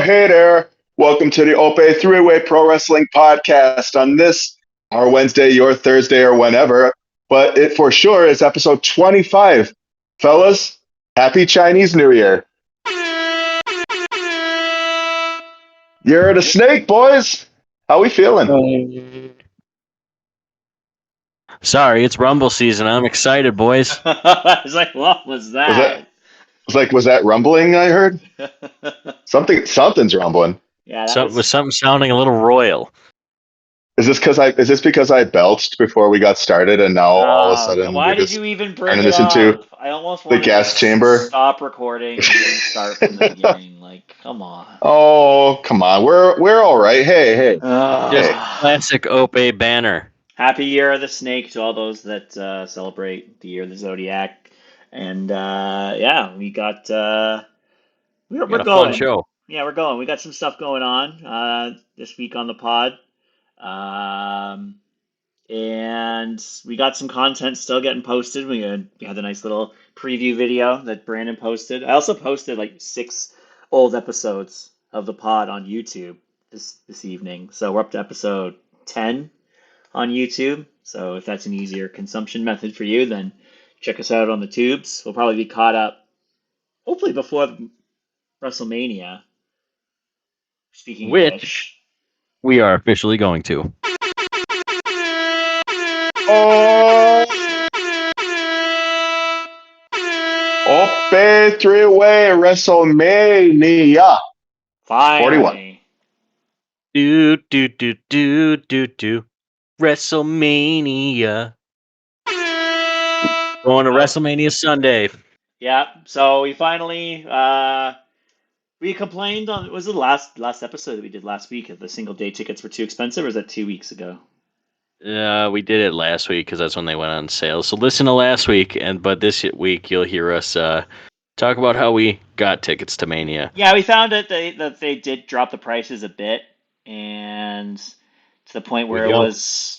hey there. Welcome to the Ope-Eh Three-Way Pro Wrestling Podcast on this, our Wednesday, your Thursday, or whenever. But it for sure is episode 25. Fellas, happy Chinese New Year. You're the snake, boys. How we feeling? Sorry, it's Rumble season. I'm excited, boys. I was like, what was that? Was that rumbling I heard? Something's rumbling. Yeah, Was something sounding a little royal. Is this because I belched before we got started and now all of a sudden why did you even bring turning it this up? into I almost the wanted gas to chamber? Stop recording and start from the beginning. Like, come on. Oh, come on. We're all right. Hey. Just classic Ope banner. Happy Year of the Snake to all those that celebrate the Year of the Zodiac. And we got we're a going. Fun show. Yeah, we're going. We got some stuff going on this week on the pod. And we got some content still getting posted. We had a nice little preview video that Brandon posted. I also posted like 6 old episodes of the pod on YouTube this evening. So we're up to episode 10 on YouTube. So if that's an easier consumption method for you, then check us out on the tubes. We'll probably be caught up hopefully before WrestleMania. Speaking of which, we are officially going to. Ope Three-Way WrestleMania. finally. 41. Do. WrestleMania. Going to WrestleMania Sunday. Yeah, so we finally we complained on, was it the last episode that we did last week if the single day tickets were too expensive, or was that 2 weeks ago? We did it last week because that's when they went on sale. So listen to last week, but this week you'll hear us talk about how we got tickets to Mania. Yeah, we found that they did drop the prices a bit, and to the point where it was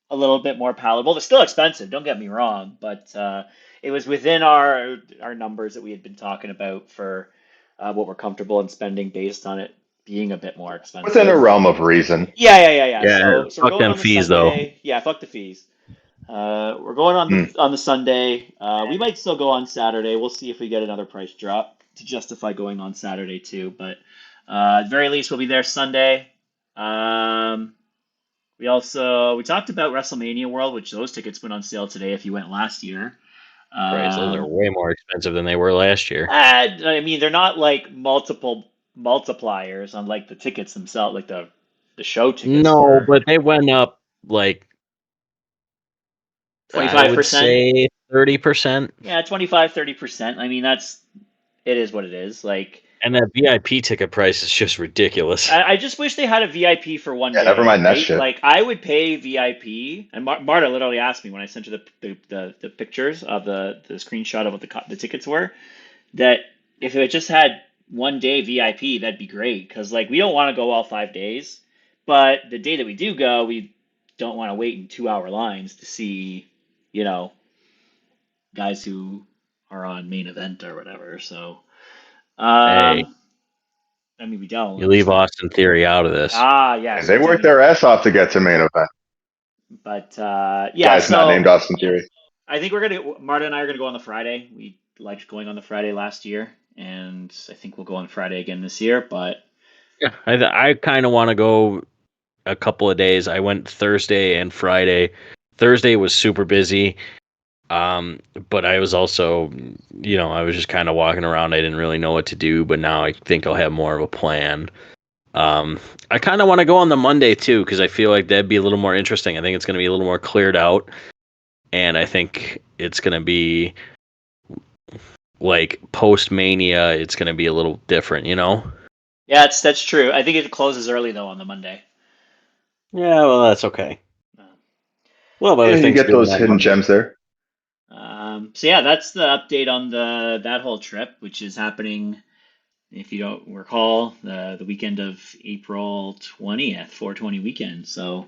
a little bit more palatable. They're still expensive, don't get me wrong, but it was within our numbers that we had been talking about for what we're comfortable in spending based on it being a bit more expensive. Within a realm of reason. Yeah. So fuck them fees, Sunday, though. Yeah, fuck the fees. We're going on the Sunday. We might still go on Saturday. We'll see if we get another price drop to justify going on Saturday too. But at the very least, we'll be there Sunday. We talked about Wrestlemania World, which those tickets went on sale today if you went last year. Right, so they're way more expensive than they were last year. I mean, they're not like multiple multipliers on like the tickets themselves, like the show tickets. No, but they went up like 25%. I would say 30%. Yeah, 25-30%. I mean, it is what it is. Like, and that VIP ticket price is just ridiculous. I just wish they had a VIP for one day. Never mind that right? shit. Like, I would pay VIP, and Marta literally asked me when I sent her the pictures of the screenshot of what the tickets were, that if it just had one day VIP, that'd be great. Because like we don't want to go all 5 days, but the day that we do go, we don't want to wait in 2-hour lines to see, guys who are on main event or whatever. So, Hey. I mean, we don't. You leave Austin Theory out of this. Yeah. And they worked their ass off to get to main event. But Guys not named Austin Theory. I think Marta and I are gonna go on the Friday. We liked going on the Friday last year, and I think we'll go on Friday again this year. But yeah, I kind of want to go a couple of days. I went Thursday and Friday. Thursday was super busy. But I was also, I was just kind of walking around. I didn't really know what to do, but now I think I'll have more of a plan. I kind of want to go on the Monday too, because I feel like that'd be a little more interesting. I think it's going to be a little more cleared out, and I think it's going to be like post-Mania. It's going to be a little different, Yeah, that's true. I think it closes early though on the Monday. Yeah, well, that's okay. Well, but you get those hidden gems there. So yeah, that's the update on that whole trip, which is happening, if you don't recall, the weekend of April 20th, 420 weekend. So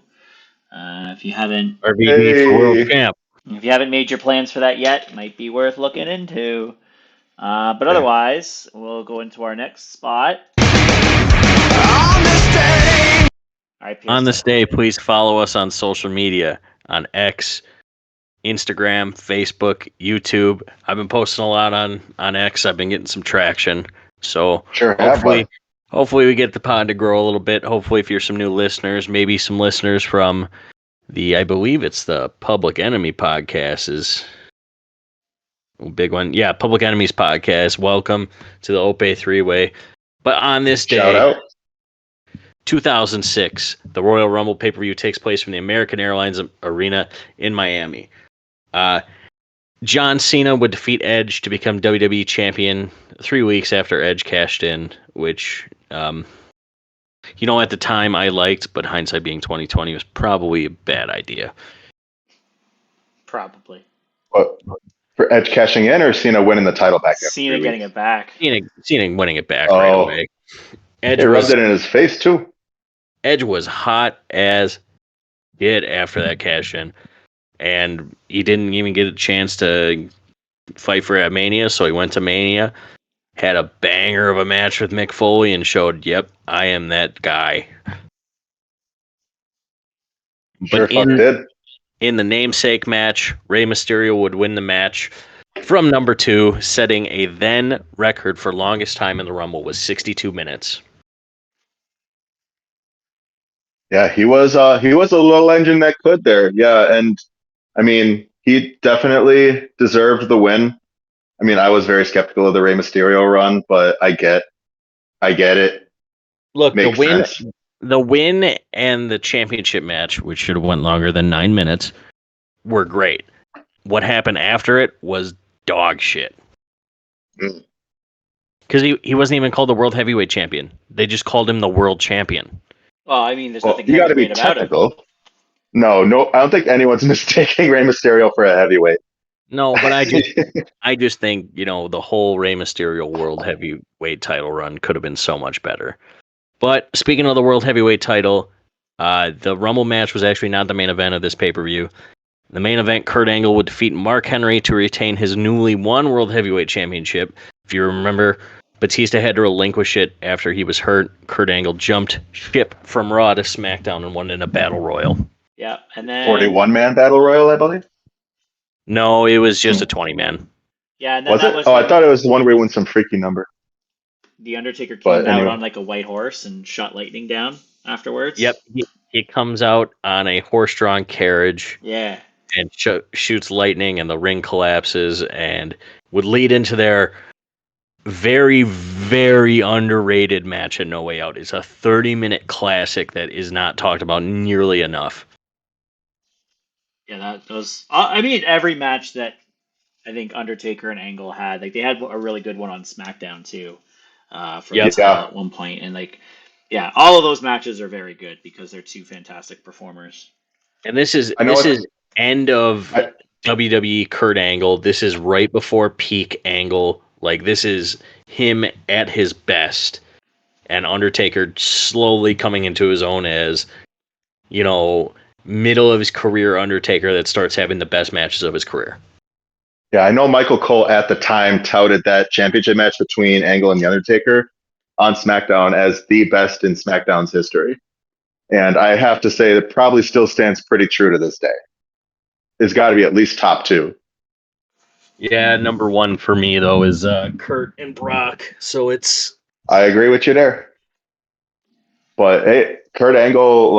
if you haven't World Champ. If you haven't made your plans for that yet, it might be worth looking into. But otherwise, we'll go into our next spot. On this day, please follow us on social media on X, Instagram, Facebook, YouTube. I've been posting a lot on X. I've been getting some traction. So Sure hopefully we get the pod to grow a little bit. Hopefully if you're some new listeners, maybe some listeners from I believe it's the Public Enemy podcast is a big one. Yeah, Public Enemies podcast. Welcome to the Ope three-way. But on this day, shout out. 2006, the Royal Rumble pay-per-view takes place from the American Airlines Arena in Miami. John Cena would defeat Edge to become WWE Champion 3 weeks after Edge cashed in, which, at the time I liked, but hindsight being 2020 was probably a bad idea. Probably. What, for Edge cashing in or Cena winning the title back? Cena getting it back. Cena winning it back right away. Edge rubbed it in his face too. Edge was hot as shit after that cash in, and he didn't even get a chance to fight for Mania, so he went to Mania, had a banger of a match with Mick Foley, and showed, yep, I am that guy. Sure did. In the namesake match, Rey Mysterio would win the match from number 2, setting a then record for longest time in the Rumble was 62 minutes. Yeah, he was a little engine that could there. Yeah, and I mean, he definitely deserved the win. I mean, I was very skeptical of the Rey Mysterio run, but I get it. Look, the win and the championship match, which should have went longer than 9 minutes, were great. What happened after it was dog shit. Because he wasn't even called the World Heavyweight Champion. They just called him the World Champion. Well, I mean, there's nothing you got to be about technical. it. No, I don't think anyone's mistaking Rey Mysterio for a heavyweight. No, but I just think, the whole Rey Mysterio World Heavyweight title run could have been so much better. But speaking of the World Heavyweight title, the Rumble match was actually not the main event of this pay-per-view. The main event, Kurt Angle would defeat Mark Henry to retain his newly won World Heavyweight Championship. If you remember, Batista had to relinquish it after he was hurt. Kurt Angle jumped ship from Raw to SmackDown and won in a Battle Royal. Yeah, and then 41-man Battle Royal, I believe. No, it was just a 20-man. Yeah, and then was it? I thought it was the one where he won some freaky number. The Undertaker came out on like a white horse and shot lightning down afterwards. Yep, he comes out on a horse-drawn carriage. Yeah. And shoots lightning, and the ring collapses, and would lead into their very, very underrated match at No Way Out. It's a 30-minute classic that is not talked about nearly enough. Yeah, that was. I mean, every match that I think Undertaker and Angle had, like they had a really good one on SmackDown too. At one point, and all of those matches are very good because they're two fantastic performers. And this is end of WWE Kurt Angle. This is right before peak Angle. Like, this is him at his best, and Undertaker slowly coming into his own as, middle of his career Undertaker that starts having the best matches of his career. Yeah, I know Michael Cole at the time touted that championship match between Angle and The Undertaker on SmackDown as the best in SmackDown's history. And I have to say that probably still stands pretty true to this day. It's got to be at least top 2. Yeah, number 1 for me, though, is Kurt and Brock. So it's... I agree with you there. But hey, Kurt Angle,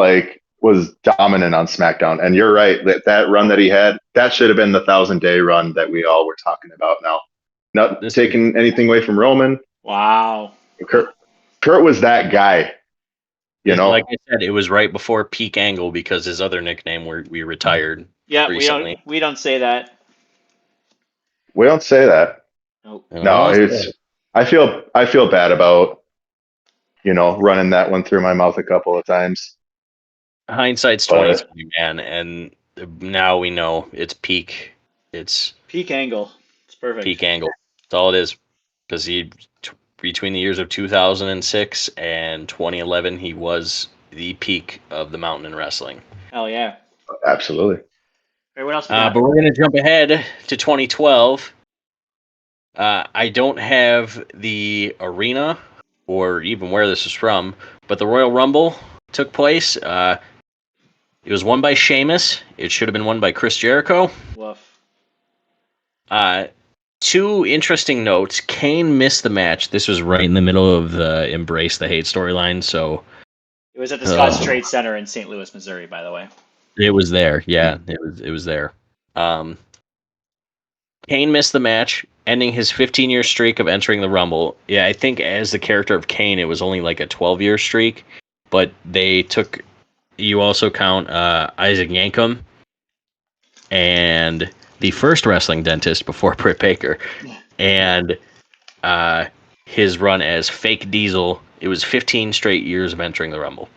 was dominant on SmackDown. And you're right, that run that he had, that should have been the 1,000-day run that we all were talking about now. Not taking anything away from Roman. Wow. Kurt was that guy. Like I said, it was right before peak Angle because his other nickname we retired. Yeah, recently. we don't say that. We don't say that. Nope. No, I feel bad about running that one through my mouth a couple of times. Hindsight's 20/20, man, and now we know it's peak. It's peak Angle. It's perfect. Peak Angle. That's all it is. Because between the years of 2006 and 2011, he was the peak of the mountain in wrestling. Hell yeah. Absolutely. Right, what else? But we're going to jump ahead to 2012. I don't have the arena or even where this is from, but the Royal Rumble took place. It was won by Sheamus. It should have been won by Chris Jericho. Woof. Two interesting notes. Kane missed the match. This was right in the middle of the Embrace the Hate storyline, so... It was at the Scotts Trade Center in St. Louis, Missouri, by the way. It was there, yeah. It was there. Kane missed the match, ending his 15-year streak of entering the Rumble. Yeah, I think as the character of Kane, it was only like a 12-year streak, but they took... You also count Isaac Yankem and the first wrestling dentist before Britt Baker, and his run as Fake Diesel. It was 15 straight years of entering the Rumble.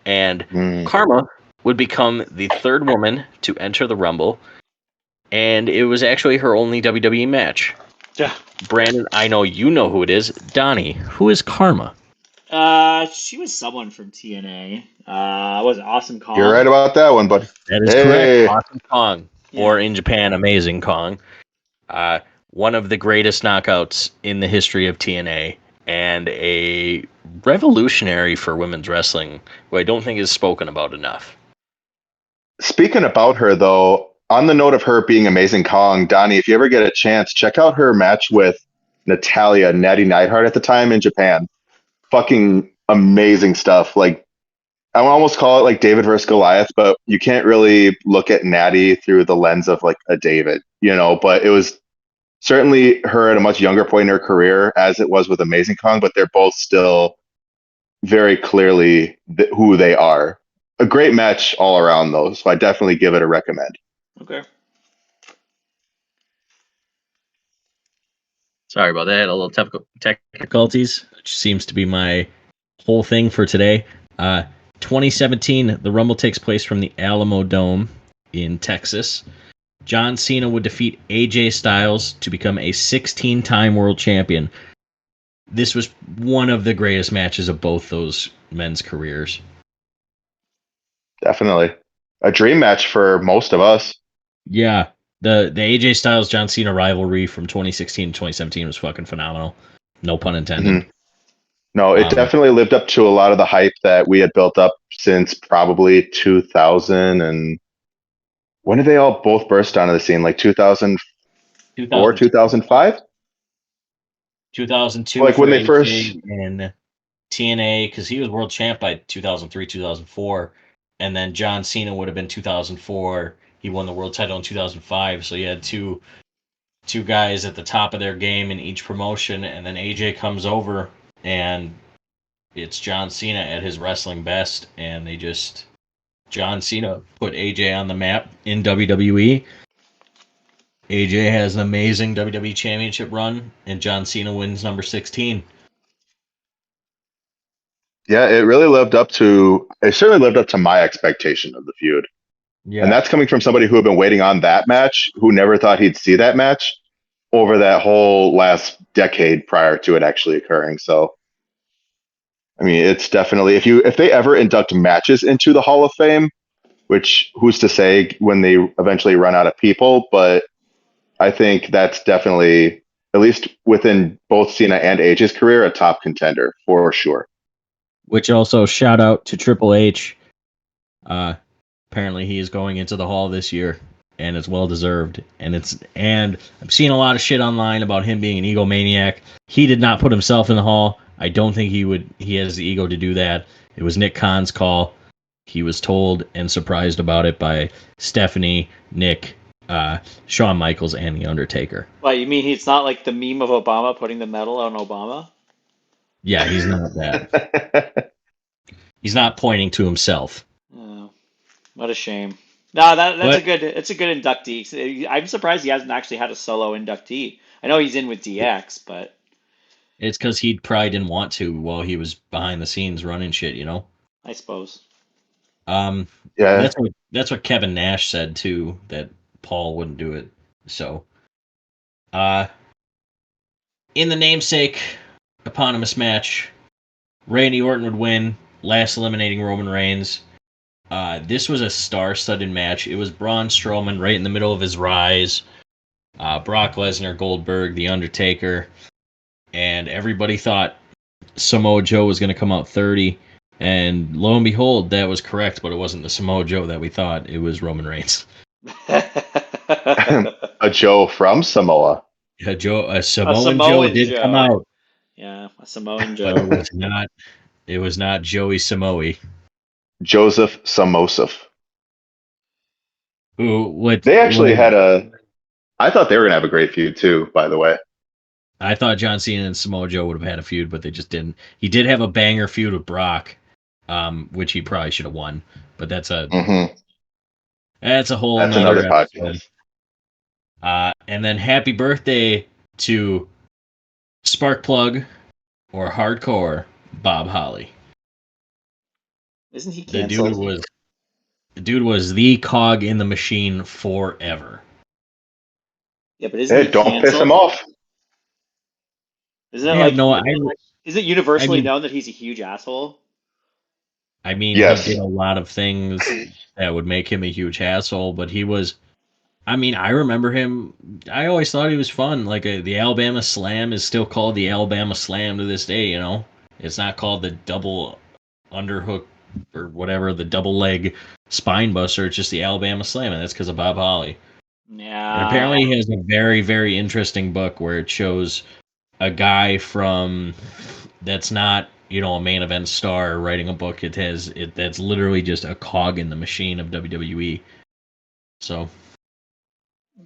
And Karma would become the third woman to enter the Rumble, and it was actually her only WWE match. Yeah. Brandon, I know you know who it is. Donnie, who is Karma? She was someone from TNA. Was it Awesome Kong? You're right about that one, buddy. That is correct. Awesome Kong. Yeah. Or in Japan, Amazing Kong. One of the greatest knockouts in the history of TNA, and a revolutionary for women's wrestling, who I don't think is spoken about enough. Speaking about her, though, on the note of her being Amazing Kong, Donnie, if you ever get a chance, check out her match with Natalia, Natty Neidhart at the time in Japan. Fucking amazing stuff. Like, I would almost call it like David versus Goliath, but you can't really look at Natty through the lens of like a David, but it was certainly her at a much younger point in her career, as it was with Amazing Kong, but they're both still very clearly who they are. A great match all around, though, so I definitely give it a recommend. Okay. Sorry about that. A little technicalities, which seems to be my whole thing for today. 2017, the Rumble takes place from the Alamo Dome in Texas. John Cena would defeat AJ Styles to become a 16-time world champion. This was one of the greatest matches of both those men's careers. Definitely. A dream match for most of us. Yeah. The AJ Styles John Cena rivalry from 2016 to 2017 was fucking phenomenal. No pun intended. Mm-hmm. No, it definitely lived up to a lot of the hype that we had built up since probably 2000. And when did they all both burst onto the scene? Like 2004, 2005? 2002. Like when they first... in TNA, because he was world champ by 2003, 2004. And then John Cena would have been 2004. He won the world title in 2005. So you had two guys at the top of their game in each promotion. And then AJ comes over, and it's John Cena at his wrestling best. And John Cena put AJ on the map in WWE. AJ has an amazing WWE Championship run, and John Cena wins number 16. Yeah, it certainly lived up to my expectation of the feud. Yeah. And that's coming from somebody who had been waiting on that match, who never thought he'd see that match over that whole last decade prior to it actually occurring. So, I mean, it's definitely, if they ever induct matches into the Hall of Fame, which who's to say when they eventually run out of people, but I think that's definitely, at least within both Cena and AJ's career, a top contender for sure. Which also shout out to Triple H. Apparently he is going into the Hall this year, and it's well deserved. And I'm seeing a lot of shit online about him being an egomaniac. He did not put himself in the Hall. I don't think he has the ego to do that. It was Nick Khan's call. He was told and surprised about it by Stephanie, Nick, Shawn Michaels, and The Undertaker. What, you mean he's not like the meme of Obama putting the medal on Obama? Yeah, he's not that. He's not pointing to himself. Oh, what a shame. No, it's a good inductee. I'm surprised he hasn't actually had a solo inductee. I know he's in with DX, but it's because he probably didn't want to while he was behind the scenes running shit, I suppose. Yeah, that's what Kevin Nash said too, that Paul wouldn't do it. So, in the namesake eponymous match, Randy Orton would win, last eliminating Roman Reigns. This was a star-studded match. It was Braun Strowman right in the middle of his rise, Brock Lesnar, Goldberg, The Undertaker, and everybody thought Samoa Joe was going to come out 30, And lo and behold, that was correct, but it wasn't the Samoa Joe that we thought. It was Roman Reigns. A Joe from Samoa. A A Samoan Joe Samoan did come Joe. out, Yeah, a Samoan but it Joe. was not. It was not Joey Samoa. Joseph Samosif. Who? What? They actually had I thought they were going to have a great feud too, by the way. I thought John Cena and Samoa Joe would have had a feud, but they just didn't. He did have a banger feud with Brock, which he probably should have won. But that's a Mm-hmm. that's a whole That's nother another episode. podcast. And then happy birthday to Sparkplug or Hardcore Bob Holly. Isn't he The canceled? dude was the cog in the machine forever. Yeah, but isn't Hey, he don't canceled? piss him off. Isn't I it have like? no. Is it universally mean- known that he's a huge asshole? I mean, Yes. he did a lot of things that would make him a huge asshole, but he was. I mean, I remember him. I always thought he was fun. Like the Alabama Slam is still called the Alabama Slam to this day. You know, it's not called the double underhook or whatever, the double leg spine buster. It's just the Alabama Slam, and that's because of Bob Holly. Yeah. And apparently, he has a very, very interesting book where it shows a guy from that's not a main event star writing a book. That's literally just a cog in the machine of WWE. So.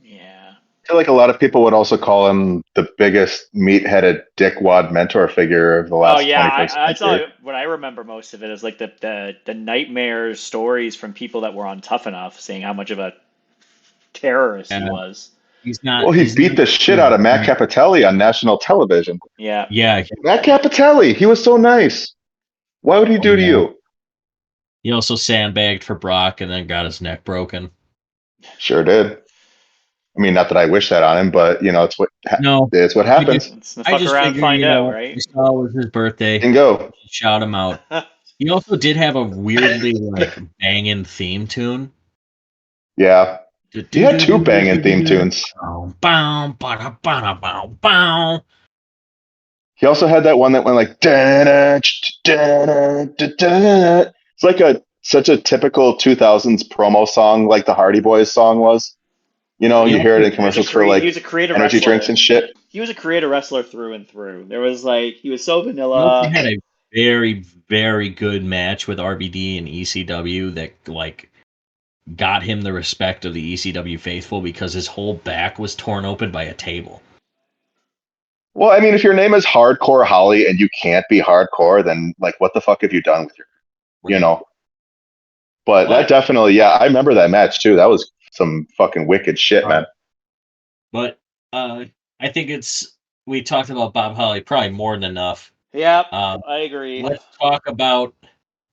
Yeah. I feel like a lot of people would also call him the biggest meat-headed dickwad mentor figure of the last Oh yeah, 21st I century. thought what I remember most of it is like the nightmare stories from people that were on Tough Enough, saying how much of a terrorist he was. He's not. Well, he he's beat not- the shit out of Matt Capitelli on national television. Yeah. Yeah, Matt Capitelli, he was so nice. What would he do to Yeah. you? he also sandbagged for Brock and then got his neck broken. Sure did. I mean, not that I wish that on him, but it's what No, it's what happens. Let's I fuck just around and figured, find out, we right? saw it was his birthday. Bingo. Shout him out. He also did have a weirdly banging theme tune. Yeah. He had two banging theme tunes. Bow, bada, bada, bow, bow. He also had that one that went like da da da da. It's like such a typical 2000s promo song, like the Hardy Boys song was. You hear it in commercials for like he was a creative energy wrestler. drinks and shit. He was a creative wrestler through and through. There was he was so He vanilla. also had a very, very good match with RBD and ECW that got him the respect of the ECW faithful because his whole back was torn open by a table. Well, I mean, if your name is Hardcore Holly and you can't be hardcore, then what the fuck have you done with your. But that definitely, yeah, I remember that match too. That was some fucking wicked shit, man. But I think we talked about Bob Holly probably more than enough. Yeah, I agree. Let's talk about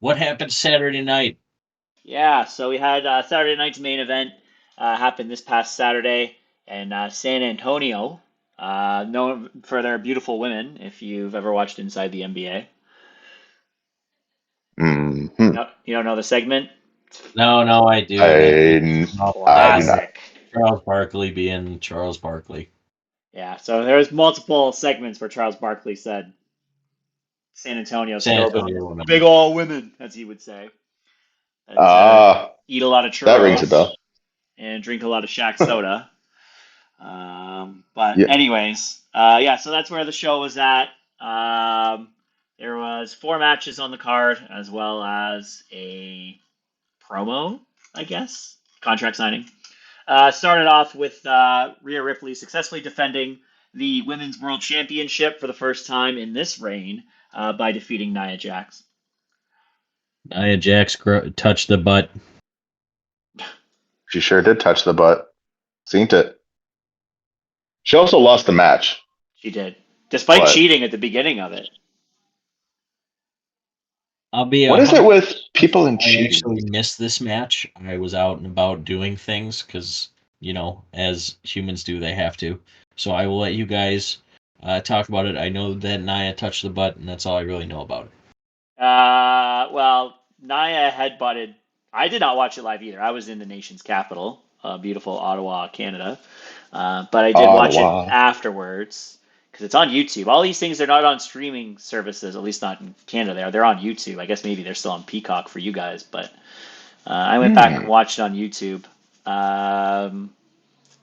what happened Saturday night. Yeah, so we had Saturday night's main event happen this past Saturday in San Antonio, known for their beautiful women, if you've ever watched Inside the NBA. Mm-hmm. No, you don't know the segment? No, I do. I do not. Classic. Charles Barkley being Charles Barkley. Yeah, so there's multiple segments where Charles Barkley said San Antonio's filled with big old women, as he would say. Eat a lot of churros. That rings a bell. And drink a lot of Shaq soda. Anyways, so that's where the show was at. There was 4 matches on the card, as well as a promo, I guess, contract signing. Started off with Rhea Ripley successfully defending the Women's World Championship for the first time in this reign by defeating Nia Jax. Nia Jax touched the butt. She sure did touch the butt. Seen it. She also lost the match. She did, despite cheating at the beginning of it. What is it with people and cheating? I actually missed this match. I was out and about doing things because, as humans do, they have to. So I will let you guys talk about it. I know that Nia touched the butt, and that's all I really know about it. Well, Nia headbutted. I did not watch it live either. I was in the nation's capital, beautiful Ottawa, Canada. But I did watch it afterwards because it's on YouTube. All these things are not on streaming services, at least not in Canada. They're on YouTube. I guess maybe they're still on Peacock for you guys, but I went back and watched it on YouTube.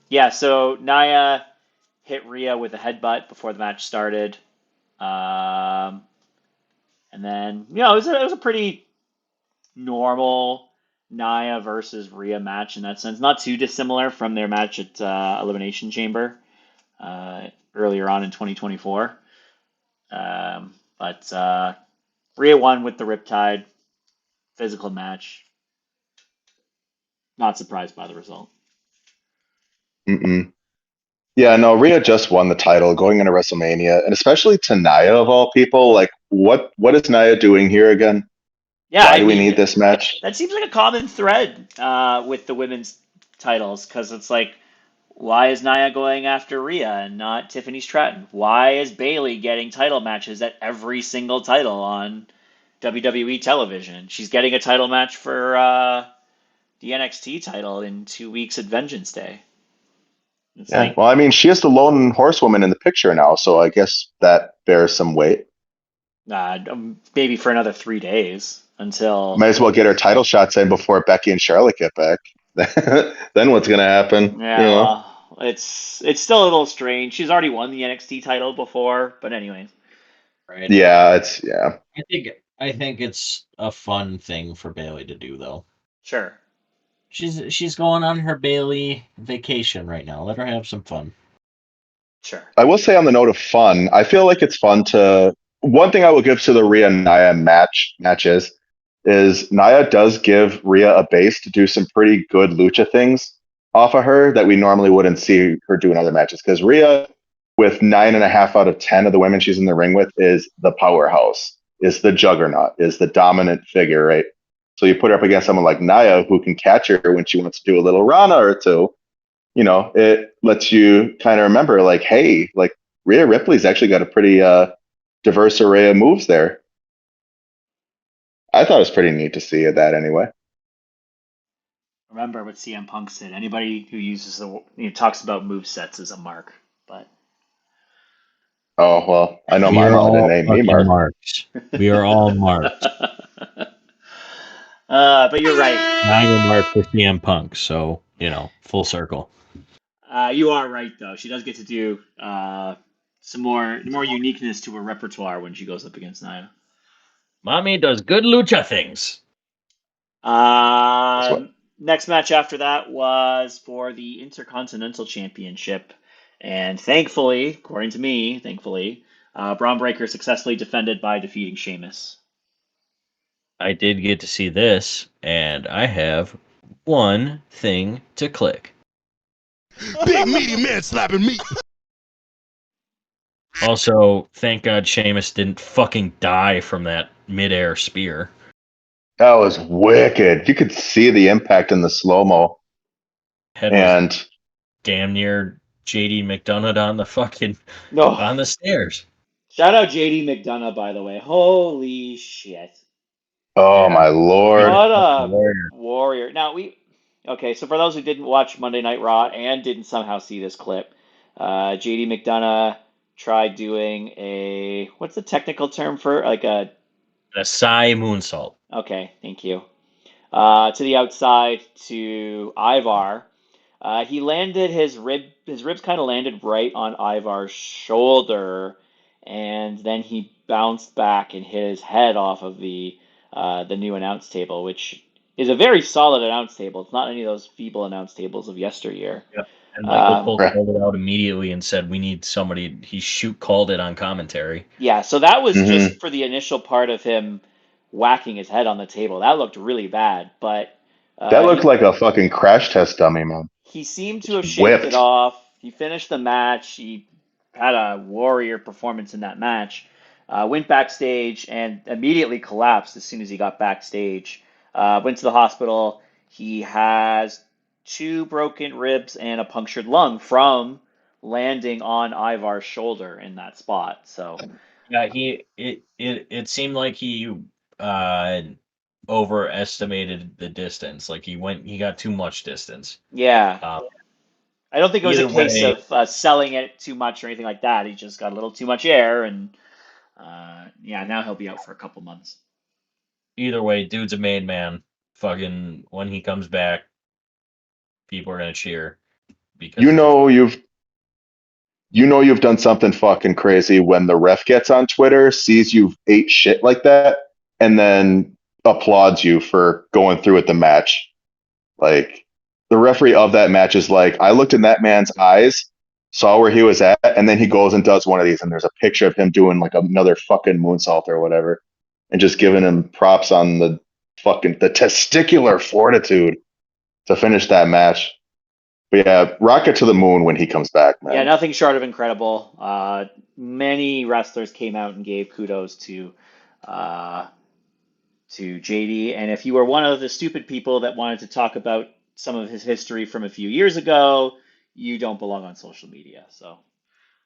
Yeah, so Nia hit Rhea with a headbutt before the match started. And then, it was a pretty normal Nia versus Rhea match in that sense. Not too dissimilar from their match at Elimination Chamber earlier on in 2024. But Rhea won with the Riptide. Physical match. Not surprised by the result. Mm-mm. Yeah, no, Rhea just won the title going into WrestleMania, and especially to Nia of all people. Like, what is Nia doing here again? Yeah, Why I do we mean, need this match? that seems like a common thread with the women's titles because it's like, why is Nia going after Rhea and not Tiffany Stratton? Why is Bayley getting title matches at every single title on WWE television? She's getting a title match for the NXT title in 2 weeks at Vengeance Day. It's Yeah, like, well, I mean, she is the lone horsewoman in the picture now, so I guess that bears some weight. maybe for another 3 days until. Might as well get her title shots in before Becky and Charlotte get back. Then what's gonna happen? Yeah, well, it's still a little strange. She's already won the NXT title before, but anyways. Right. Yeah, yeah. I think it's a fun thing for Bayley to do, though. Sure. She's going on her Bayley vacation right now. Let her have some fun. Sure. I will say on the note of fun, I feel like it's fun to. One thing I will give to the Rhea Nia matches is Nia does give Rhea a base to do some pretty good lucha things off of her that we normally wouldn't see her do in other matches. Because Rhea, with 9.5 out of 10 of the women she's in the ring with, is the powerhouse, is the juggernaut, is the dominant figure, right? So you put her up against someone like Nia who can catch her when she wants to do a little Rana or two. It lets you kind of remember, like, hey, like Rhea Ripley's actually got a pretty diverse array of moves there. I thought it was pretty neat to see that anyway. Remember what CM Punk said. Anybody who uses talks about move sets is a mark. But Oh, well, I know We are Mark didn't all name me fucking Mark. marks. We are all marked. But you're right. Now you're marked for CM Punk, so full circle. You are right though. She does get to do some more uniqueness to her repertoire when she goes up against Nia. Mommy does good lucha things. Next match after that was for the Intercontinental Championship, and thankfully, according to me, Braun Breaker successfully defended by defeating Sheamus. I did get to see this, and I have one thing to click. Big meaty man slapping meat. Also, thank God Sheamus didn't fucking die from that midair spear. That was wicked. You could see the impact in the slow-mo. Head And was damn near JD McDonough on the stairs. Shout out JD McDonough, by the way. Holy shit. oh Yeah. my lord. What a Warrior. warrior. Now, okay, so for those who didn't watch Monday Night Raw and didn't somehow see this clip, JD McDonough tried doing what's the technical term for A Sai moonsault. okay, thank you. To the outside to Ivar. He landed his ribs kind of landed right on Ivar's shoulder, and then he bounced back and hit his head off of the new announce table, which is a very solid announce table. It's not any of those feeble announce tables of yesteryear. Yep. And Michael Cole Right. called it out immediately and said, "We need somebody." He called it on commentary. Yeah, so that was Mhm. just for the initial part of him whacking his head on the table. That looked really bad, but That looked like a fucking crash test dummy, man. he seemed to have Just shaped it whipped. off. He finished the match. He had a warrior performance in that match. Went backstage and immediately collapsed as soon as he got backstage. Went to the hospital. He has 2 broken ribs and a punctured lung from landing on Ivar's shoulder in that spot. So Yeah, it seemed like he overestimated the distance. Like he got too much distance. yeah, I don't think it was a Either case way, of selling it too much or anything like that. He just got a little too much air, and yeah, now he'll be out for a couple months. dude's a made man. Fucking when he comes back, people are gonna cheer because You it's a know you've done something fucking crazy when the ref gets on Twitter, sees you've ate shit like that, and then applauds you for going through with the match. Like the referee of that match is like, I looked in that man's eyes, saw where he was at, and then he goes and does one of these, and there's a picture of him doing like another fucking moonsault or whatever, and just giving him props on the testicular fortitude to finish that match. But yeah, rocket to the moon when he comes back, Yeah, man. nothing short of incredible. Many wrestlers came out and gave kudos uh, to JD. And if you were one of the stupid people that wanted to talk about some of his history from a few years ago, you don't belong on social media. So,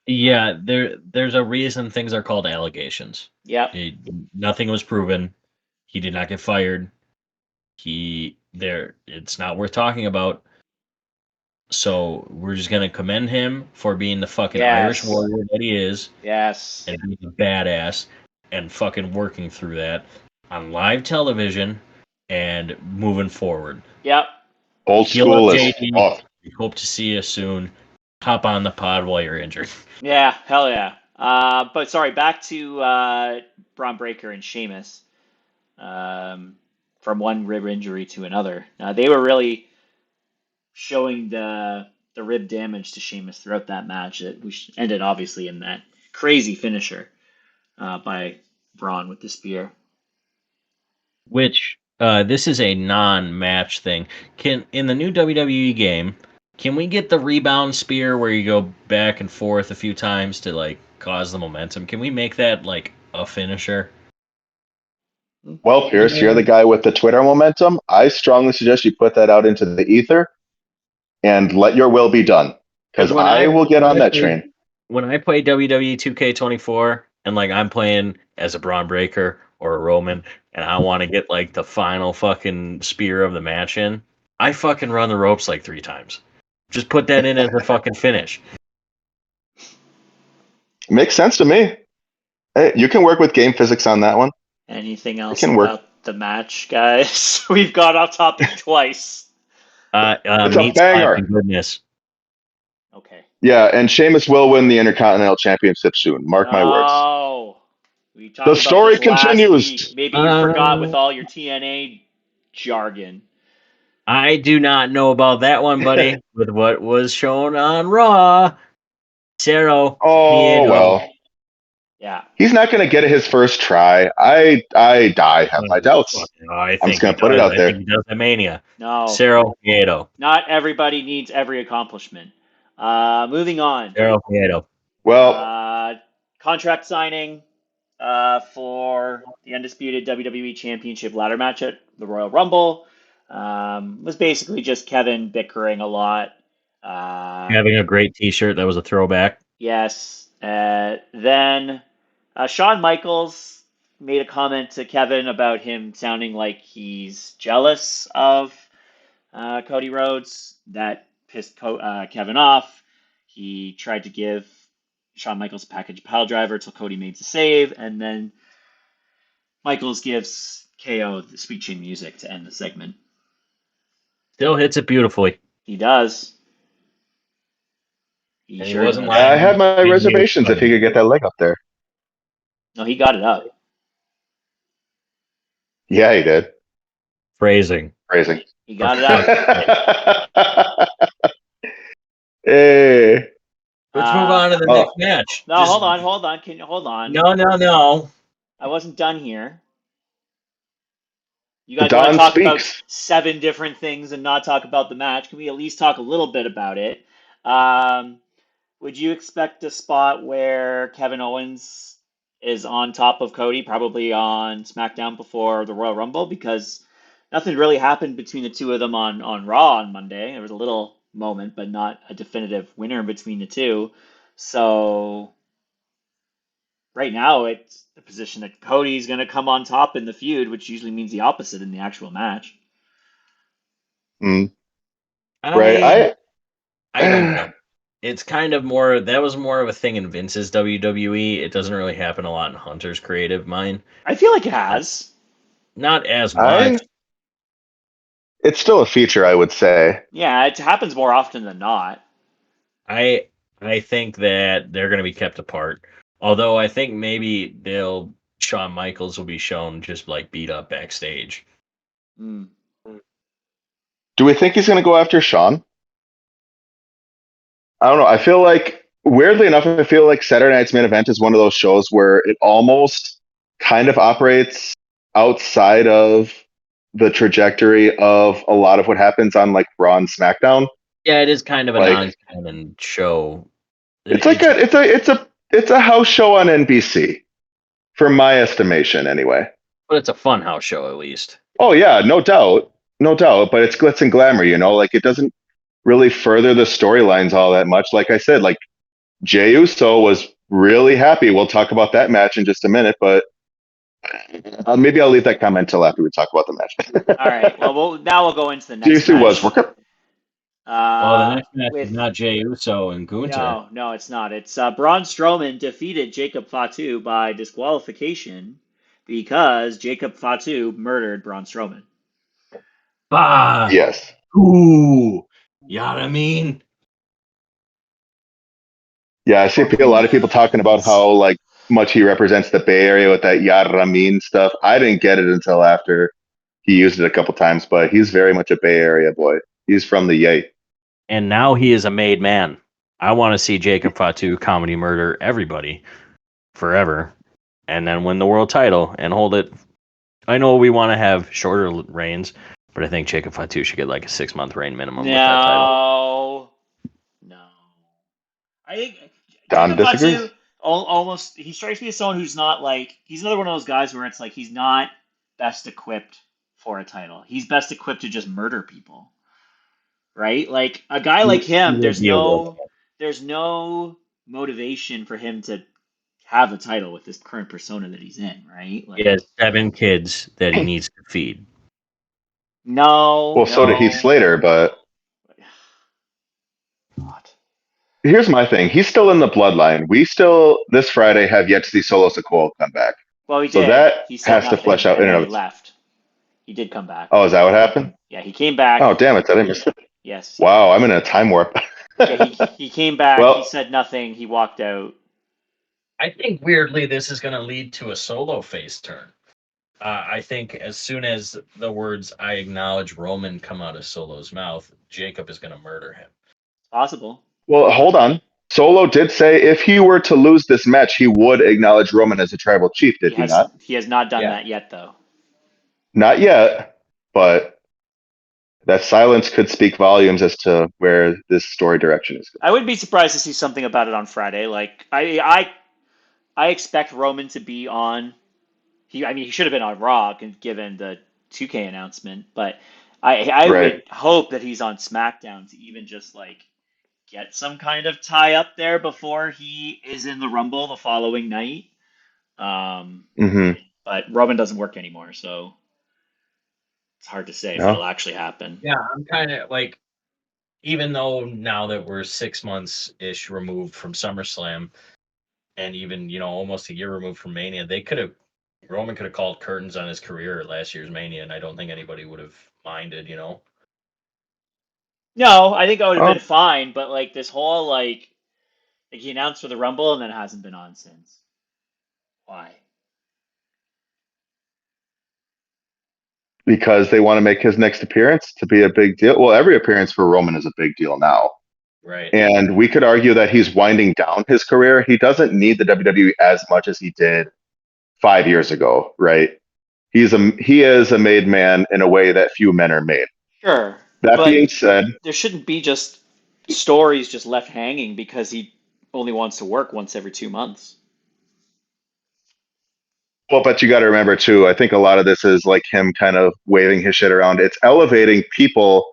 yeah. There's a reason things are called allegations. yeah, Nothing was proven. He did not get fired. It's not worth talking about. So we're just gonna commend him for being the fucking Irish yes, warrior that he is yes, and being a badass and fucking working through that on live television and moving forward. yep, Old Heal up, school is JD. off. We hope to see you soon. Hop on the pod while you're injured. yeah, hell yeah. But sorry, back to Braun Breaker and Sheamus. From one rib injury to another. They were really showing the rib damage to Sheamus throughout that match. That ended obviously in that crazy finisher by Braun with the spear. Which this is a non-match thing. Can in the new WWE game, can we get the rebound spear where you go back and forth a few times to like cause the momentum? Can we make that like a finisher? Well, Pierce, you're the guy with the Twitter momentum. I strongly suggest you put that out into the ether and let your will be done. Because when I will get when on I that play train. when I play WWE 2K24 and like I'm playing as a Braun Breaker or a Roman and I want to get like the final fucking spear of the match in, I fucking run the ropes like 3 times. Just put that in as a fucking finish. Makes sense to me. Hey, you can work with game physics on that one. Anything It else can work. about the match, guys? We've got off topic twice. It's a Meat slap banger. and goodness. Okay. Yeah, and Sheamus will win the Intercontinental Championship soon. Mark my words. Oh, we The talked about story this last week. continues. Maybe you forgot with all your TNA jargon. I do not know about that one, buddy. With what was shown on Raw, Cero Oh Miedo. well, Yeah. he's not going to get it his first try. I have my doubts. I I'm think just going he to put it does. out I there. think he does at Mania. No. Cero Miedo. Not everybody needs every accomplishment. Moving on. Cero Miedo. Well, Contract signing for the undisputed WWE Championship ladder match at the Royal Rumble was basically just Kevin bickering a lot. Having a great T-shirt that was a throwback. Yes. Then Shawn Michaels made a comment to Kevin about him sounding like he's jealous of Cody Rhodes. That pissed Kevin off. He tried to give Shawn Michaels a package pile driver until Cody made the save, and then Michaels gives KO the Sweet Chin music to end the segment. Still hits it beautifully. He does. He And he sure wasn't does. I lying. had my Being reservations if used, he could get that leg up there. No, he got it up. Yeah, he did. phrasing. Crazy. He got it up. Hey. Let's move on to the Oh. next match. No, hold on. Can you hold on? No. I wasn't done here. You guys Don want to talk speaks. about 7 different things and not talk about the match? Can we at least talk a little bit about it? Would you expect a spot where Kevin Owens is on top of Cody, probably on SmackDown before the Royal Rumble? Because nothing really happened between the two of them on Raw on Monday. There was a little moment, but not a definitive winner between the two. So right now, it's the position that Cody's going to come on top in the feud, which usually means the opposite in the actual match. Mm, I right. I don't know. It's kind of more, that was more of a thing in Vince's WWE. It doesn't really happen a lot in Hunter's creative mind. I feel like it has. Not as I much. it's still a feature, I would say. Yeah, it happens more often than not. I think that they're going to be kept apart. Although I think maybe Shawn Michaels will be shown just like beat up backstage. Mm. Do we think he's going to go after Shawn? I don't know. I feel like, weirdly enough, I feel like Saturday Night's Main Event is one of those shows where it almost kind of operates outside of the trajectory of a lot of what happens on like Raw and SmackDown. Yeah, it is kind of a Like- non-canon show. It's like it's a house show on NBC, for my estimation, anyway. But it's a fun house show at least. Oh yeah, no doubt, no doubt. But it's glitz and glamour, you know. Like it doesn't really further the storylines all that much. Like I said, like Jey Uso was really happy. We'll talk about that match in just a minute, but maybe I'll leave that comment till after we talk about the match. All right. Well, now we'll go into the next Jey Uso match. was working. Well, the next match with- is not Jey Uso and Gunther. No, it's not. It's Braun Strowman defeated Jacob Fatu by disqualification because Jacob Fatu murdered Braun Strowman. Bah! Yes. Ooh! You know what I mean? Yeah, I see a lot of people talking about how like much he represents the Bay Area with that Ya Ramin stuff. I didn't get it until after he used it a couple times, but he's very much a Bay Area boy. He's from the Yay. And now he is a made man. I want to see Jacob Fatu comedy murder everybody forever and then win the world title and hold it. I know we want to have shorter reigns, but I think Jacob Fatu should get like a 6-month reign minimum with that title. No. I think Don Jacob disagrees? Fatu almost, he strikes me as someone who's not like, he's another one of those guys where it's like he's not best equipped for a title. He's best equipped to just murder people. Right? Like a guy like him, there's no motivation for him to have a title with this current persona that he's in, right? Like, He has 7 kids that he needs to feed. Well, so did Heath Slater, but God. here's my thing. He's still in the bloodline. We still, this Friday, have yet to see Solo Sikoa come back. Well, he So did. that He said has to nothing, flesh out and in and then of he left. He did come back. Oh, is that what happened? Yeah, he came back. Oh, damn it. I didn't miss it. Yes. Wow, I'm in a time warp. Yeah, he came back. Well- He said nothing. He walked out. I think weirdly this is going to lead to a solo face turn. I think as soon as the words "I acknowledge Roman" come out of Solo's mouth, Jacob is going to murder him. Possible. Well, hold on. Solo did say if he were to lose this match, he would acknowledge Roman as a tribal chief, did he not? He has not done Yeah. that yet, though. Not yet, but that silence could speak volumes as to where this story direction is going. I would be surprised to see something about it on Friday. Like I expect Roman to be on. He should have been on Raw given the 2K announcement, but I Right. would hope that he's on SmackDown to even just like get some kind of tie up there before he is in the Rumble the following night. Mm-hmm. But Roman doesn't work anymore, so it's hard to say if No. it'll actually happen. Yeah, I'm kind of like, even though now that we're 6 months ish removed from SummerSlam, and even almost a year removed from Mania, Roman could have called curtains on his career at last year's Mania, and I don't think anybody would have minded. No, I think that would have Oh. been fine, but like this whole like he announced for the Rumble and then hasn't been on since. Why? Because they want to make his next appearance to be a big deal. Well, every appearance for Roman is a big deal now. Right. And we could argue that he's winding down his career. He doesn't need the WWE as much as he did 5 years ago, right? He is a made man in a way that few men are made. Sure. That but being said, there shouldn't be just stories just left hanging because he only wants to work once every 2 months. well, but you got to remember too, I think a lot of this is like him kind of waving his shit around. It's elevating people.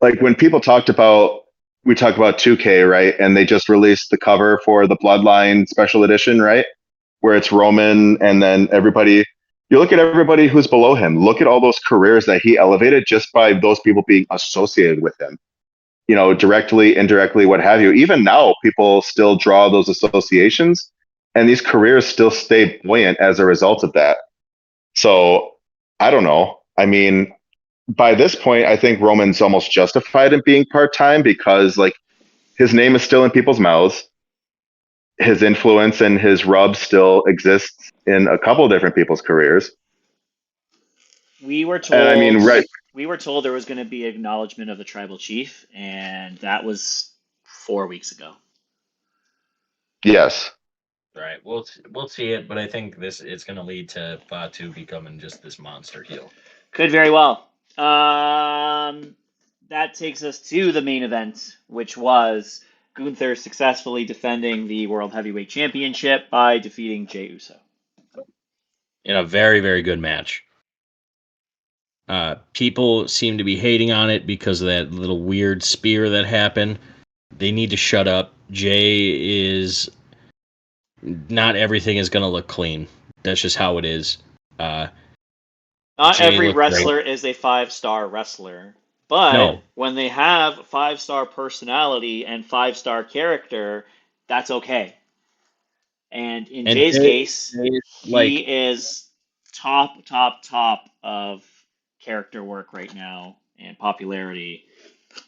Like when people we talk about 2K, right? And they just released the cover for the Bloodline special edition, right? Where it's Roman and then everybody. You look at everybody who's below him. Look at all those careers that he elevated just by those people being associated with him. directly, indirectly, what have you. Even now, people still draw those associations, and these careers still stay buoyant as a result of that. So I don't know. I mean, by this point, I think Roman's almost justified in being part-time because like his name is still in people's mouths. His influence and his rub still exists in a couple of different people's careers. We were told. And I mean, right. We were told there was going to be acknowledgement of the tribal chief, and that was 4 weeks ago. Yes. Right. We'll see it, but I think it's going to lead to Fatu becoming just this monster heel. Could very well. That takes us to the main event, which was Gunther successfully defending the World Heavyweight Championship by defeating Jey Uso. In a very, very good match. People seem to be hating on it because of that little weird spear that happened. They need to shut up. Jey is... Not everything is going to look clean. That's just how it is. Not Jey every wrestler great. is a 5-star wrestler. But when they have 5-star personality and 5-star character, that's okay. And in Jey's case, he is top of character work right now and popularity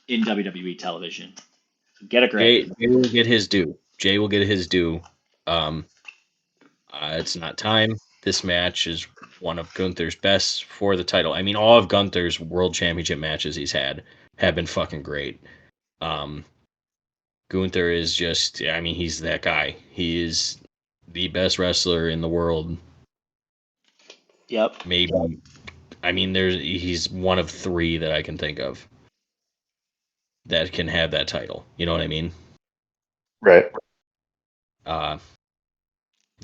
in WWE television. So get a grip. Jey will get his due. Jey will get his due. It's not time. This match is one of Gunther's best for the title. I mean, all of Gunther's World Championship matches he's had have been fucking great. Gunther is just, I mean, he's that guy. He is the best wrestler in the world. Yep. Maybe. I mean, he's one of 3 that I can think of that can have that title. You know what I mean? Right.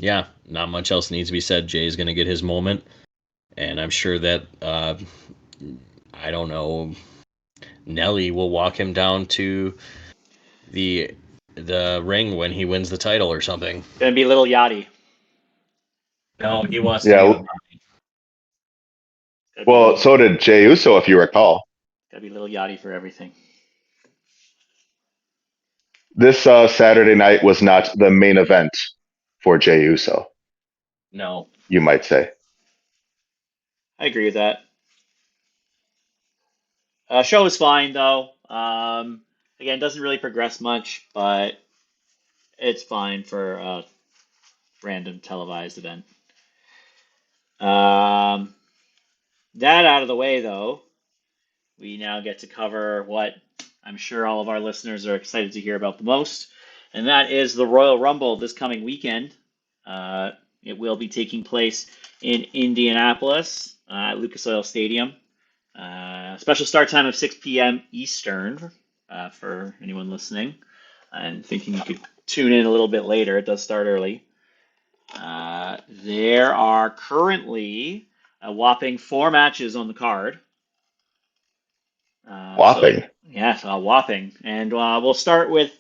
Yeah, not much else needs to be said. Jey's going to get his moment, and I'm sure that, I don't know, Nelly will walk him down to the ring when he wins the title or something. Gonna be Little Yachty. No, he wants to be well, so did Jey Uso, if you recall. Gotta be Little Yachty for everything. This Saturday night was not the main event for Jey Uso. No. You might say. I agree with that. Show was fine, though. Again, doesn't really progress much, but it's fine for a random televised event. That out of the way, though, we now get to cover what I'm sure all of our listeners are excited to hear about the most, and that is the Royal Rumble this coming weekend. It will be taking place in Indianapolis at Lucas Oil Stadium. Special start time of 6 p.m. Eastern for anyone listening and thinking you could tune in a little bit later. It does start early. There are currently a whopping 4 matches on the card. Whopping. Whopping. And we'll start with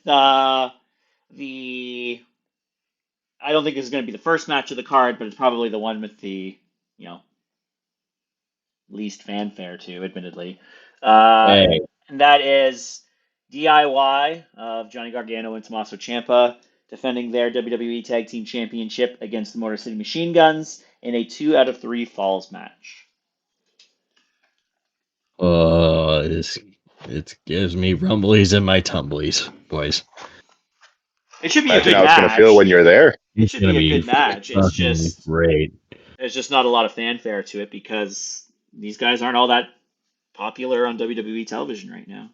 I don't think this is going to be the first match of the card, but it's probably the one with the, least fanfare too, admittedly. And that is DIY of Johnny Gargano and Tommaso Ciampa defending their WWE Tag Team Championship against the Motor City Machine Guns in a 2 out of 3 falls match. It gives me rumblies in my tumblies, boys. It should be a good match. How it's going to match. feel when you're there. It should be a good match. It's just great. There's just not a lot of fanfare to it because these guys aren't all that popular on WWE television right now.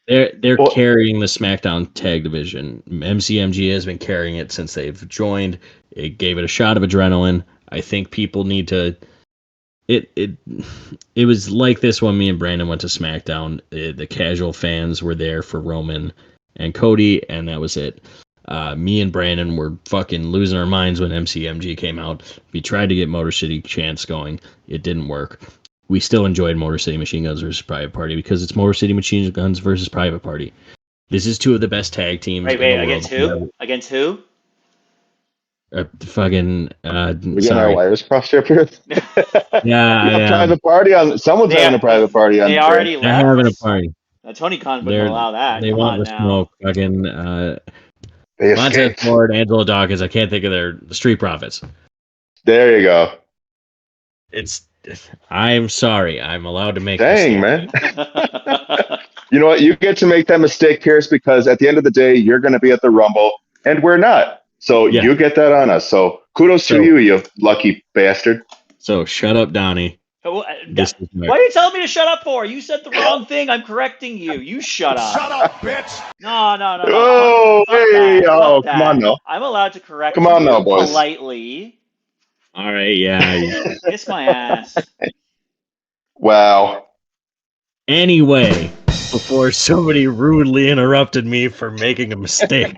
They're carrying the SmackDown tag division. MCMG has been carrying it since they've joined. It gave it a shot of adrenaline. I think people need to. It was like this when me and Brandon went to SmackDown. The casual fans were there for Roman and Cody, and that was it. Me and Brandon were fucking losing our minds when MCMG came out. We tried to get Motor City chants going. It didn't work. We still enjoyed Motor City Machine Guns versus Private Party because it's Motor City Machine Guns versus Private Party. This is 2 of the best tag teams. Wait, against who? Against who? We got our wires crossed up here. Yeah, Private party on. Someone's having a private party on. They already left. They're having a party. Tony Khan wouldn't allow that. They Come want on the now. smoke. Fucking They Montez escaped. Ford, Angelo Dawkins. I can't think of the Street Profits. There you go. I'm sorry. I'm allowed to make Dang, mistakes. man. You know what? You get to make that mistake, Pierce, because at the end of the day, you're going to be at the Rumble, and we're not. So Yeah. you get that on us. So kudos to you, you lucky bastard. So shut up, Donnie. This is What are you telling me to shut up for? You said the wrong thing. I'm correcting you. You shut up. Shut up, bitch! No. Oh, Fuck hey, that. oh, Fuck come on that. now. I'm allowed to correct Come on you now, boys. politely. All right, yeah. Kiss my ass. Wow. Anyway, before somebody rudely interrupted me for making a mistake.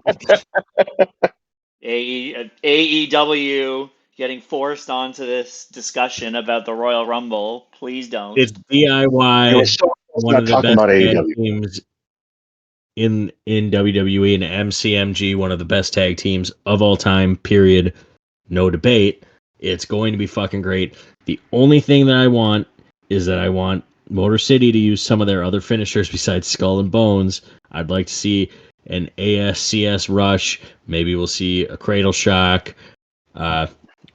AEW getting forced onto this discussion about the Royal Rumble. Please don't. It's DIY, It was so one not of the talking best about tag AEW. teams in WWE, and MCMG, one of the best tag teams of all time, period. No debate. It's going to be fucking great. The only thing that I want is that I want Motor City to use some of their other finishers besides Skull and Bones. I'd like to see an ASCS Rush. Maybe we'll see a Cradle Shock.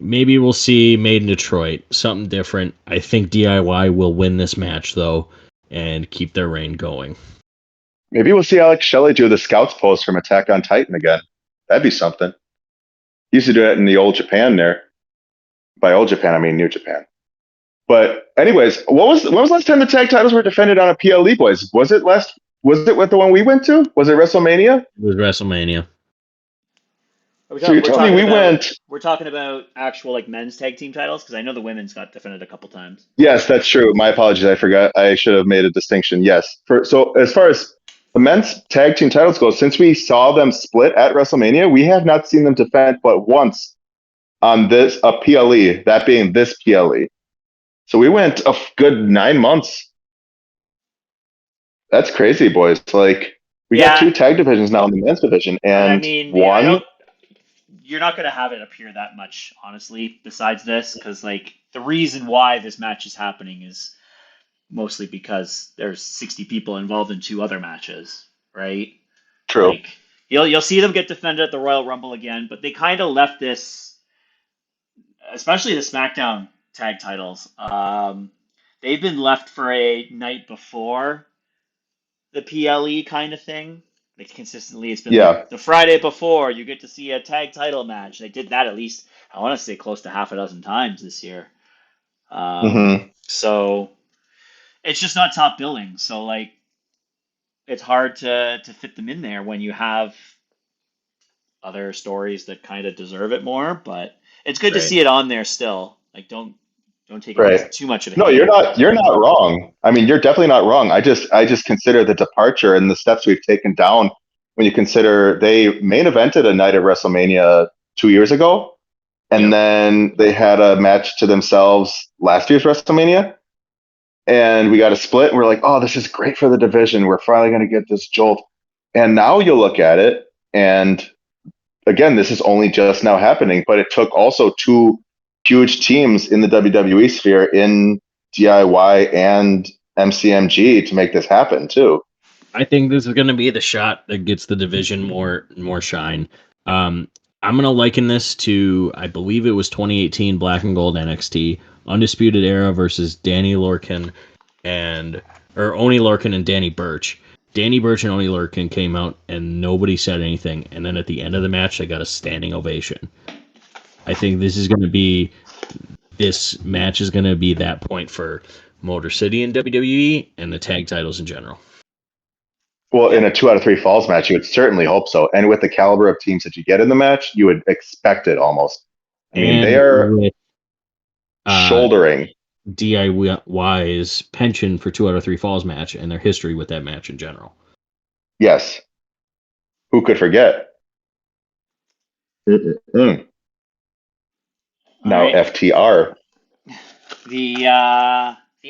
Maybe we'll see Made in Detroit. Something different. I think DIY will win this match, though, and keep their reign going. Maybe we'll see Alex Shelley do the Scouts pose from Attack on Titan again. That'd be something. He used to do it in the old Japan there. By old Japan, I mean New Japan. But anyways, when was the last time the tag titles were defended on a PLE, boys? Was it with the one we went to? Was it WrestleMania? It was WrestleMania. So you're telling me we went... We're talking about actual like men's tag team titles, because I know the women's got defended a couple times. Yes, that's true. My apologies. I forgot. I should have made a distinction. Yes. So as far as the men's tag team titles go, since we saw them split at WrestleMania, we have not seen them defend but once on a PLE, that being this PLE. So we went a good 9 months. That's crazy, boys. Like we got 2 tag divisions now in the men's division, and I mean, one. You're not going to have it appear that much, honestly, besides this, because like the reason why this match is happening is mostly because there's 60 people involved in 2 other matches, right? True. Like you'll see them get defended at the Royal Rumble again, but they kind of left this, especially the SmackDown tag titles. They've been left for a night before the PLE kind of thing. Like consistently, it's been like the Friday before you get to see a tag title match. They did that at least, I want to say, close to half a dozen times this year. So it's just not top billing. So like, it's hard to fit them in there when you have other stories that kind of deserve it more. But it's good to see it on there still. Like, don't take it too much of a. No, you're not wrong. I mean, you're definitely not wrong. I just consider the departure and the steps we've taken down when you consider they main evented a night at WrestleMania 2 years ago, and then they had a match to themselves last year's WrestleMania, and we got a split. And we're like, oh, this is great for the division. We're finally going to get this jolt. And now you look at it, and again, this is only just now happening, but it took also 2 huge teams in the WWE sphere in DIY and MCMG to make this happen too. I think this is going to be the shot that gets the division more shine. I'm going to liken this to, I believe it was 2018 Black and Gold NXT Undisputed Era versus Oni Lorcan and Danny Burch. Danny Burch and Oni Lorcan came out and nobody said anything, and then at the end of the match they got a standing ovation. I think this match is going to be that point for Motor City and WWE and the tag titles in general. Well, in a 2 out of 3 falls match, you would certainly hope so. And with the caliber of teams that you get in the match, you would expect it almost. I mean, they are shouldering DIY's pension for 2 out of 3 falls match and their history with that match in general. Yes. Who could forget? Now FTR. The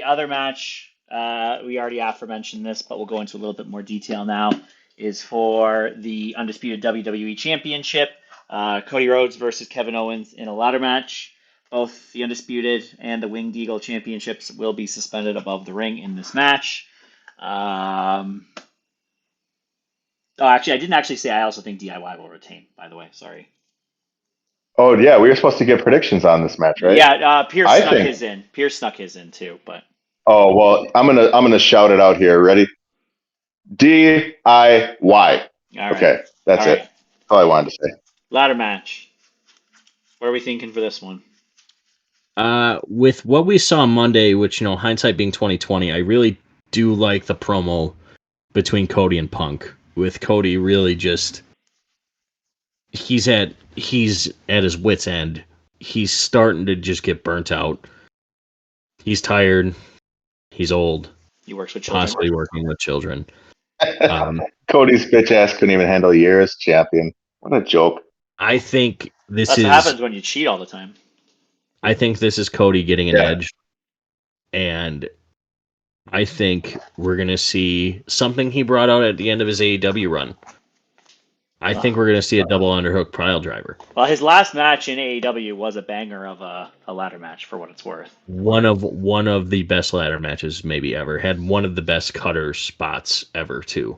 other match, we already aforementioned this, but we'll go into a little bit more detail now, is for the undisputed WWE Championship. Cody Rhodes versus Kevin Owens in a ladder match. Both the Undisputed and the Winged Eagle Championships will be suspended above the ring in this match. Oh, actually, I didn't actually say I also think DIY will retain, by the way. Sorry. Oh yeah, we were supposed to get predictions on this match, right? Yeah, Pierce I snuck think. his in. Pierce snuck his in too, but Oh well, I'm gonna shout it out here. Ready? DIY. all right. Okay, that's All it. right. That's all I wanted to say. Ladder match. What are we thinking for this one? With what we saw Monday, which hindsight being 2020, I really do like the promo between Cody and Punk. With Cody really just he's at his wit's end. He's starting to just get burnt out. He's tired. He's old. He works with children. Possibly working with children. Cody's bitch ass couldn't even handle a year as champion. What a joke. I think this That's is what happens when you cheat all the time. I think this is Cody getting an Yeah. edge. And I think we're going to see something he brought out at the end of his AEW run. I think we're going to see a double underhook pile driver. Well, his last match in AEW was a banger of a ladder match, for what it's worth. One of the best ladder matches maybe ever. Had one of the best cutter spots ever too.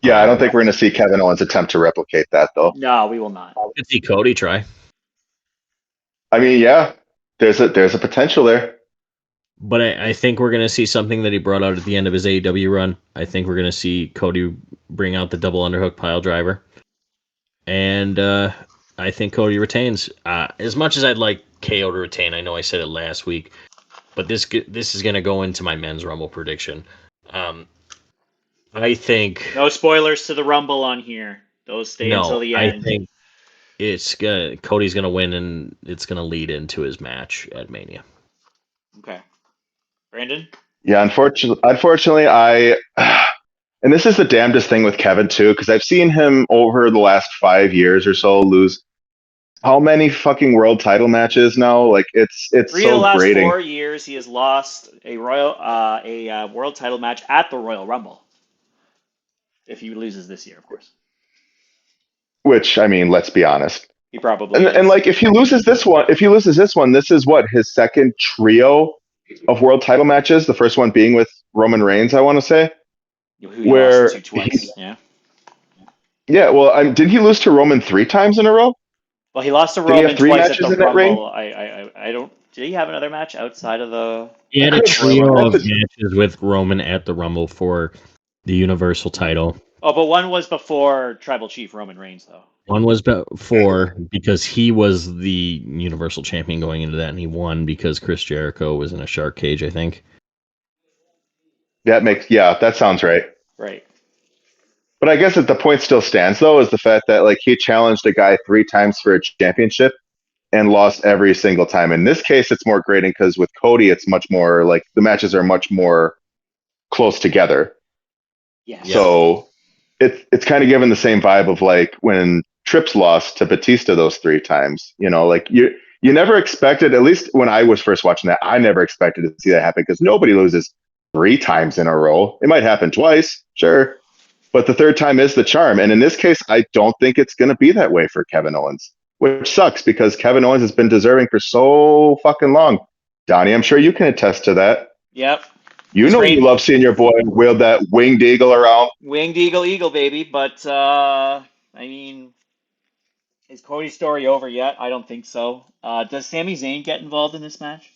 Yeah, I don't think we're going to see Kevin Owens attempt to replicate that, though. No, we will not. Could see Cody try. I mean, yeah, there's a potential there. But I think we're going to see something that he brought out at the end of his AEW run. I think we're going to see Cody bring out the double underhook pile driver. And I think Cody retains. As much as I'd like KO to retain, I know I said it last week, but this is going to go into my men's Rumble prediction. I think... No spoilers to the Rumble on here. Those stay until the end. I think Cody's going to win, and it's going to lead into his match at Mania. Okay. Brandon? Yeah, unfortunately, and this is the damnedest thing with Kevin too, because I've seen him over the last 5 years or so lose how many fucking world title matches now? Like it's 3 of the so last grating. 4 years, he has lost a world title match at the Royal Rumble. If he loses this year, of course. Which, I mean, let's be honest. He probably is. And like if he loses this one, this is what, his second trio of world title matches. The first one being with Roman Reigns, I want to say. Who he lost to twice. Yeah. Yeah, well, did he lose to Roman 3 times in a row? Well, he lost to Did he Roman have 3 twice at matches the in that ring? Rumble. I don't. Did he have another match outside of the? He had a could've trio sworn of that was- matches with Roman at the Rumble for the Universal title. Oh, but one was before Tribal Chief Roman Reigns, though. One was before because he was the Universal Champion going into that, and he won because Chris Jericho was in a shark cage, I think. That sounds right. Right. But I guess that the point still stands, though, is the fact that like he challenged a guy 3 times for a championship and lost every single time. In this case, it's more grating because with Cody, it's much more like the matches are much more close together. Yeah. So it's kind of given the same vibe of like when Trips lost to Batista those 3 times. You know, like you never expected, at least when I was first watching that, I never expected to see that happen because nobody loses 3 times in a row. It might happen twice, sure. But the 3rd time is the charm. And in this case, I don't think it's going to be that way for Kevin Owens, which sucks because Kevin Owens has been deserving for so fucking long. Donnie, I'm sure you can attest to that. Yep. You know you love seeing your boy wield that winged eagle around. Winged eagle, baby. But I mean, is Cody's story over yet? I don't think so. Does Sami Zayn get involved in this match?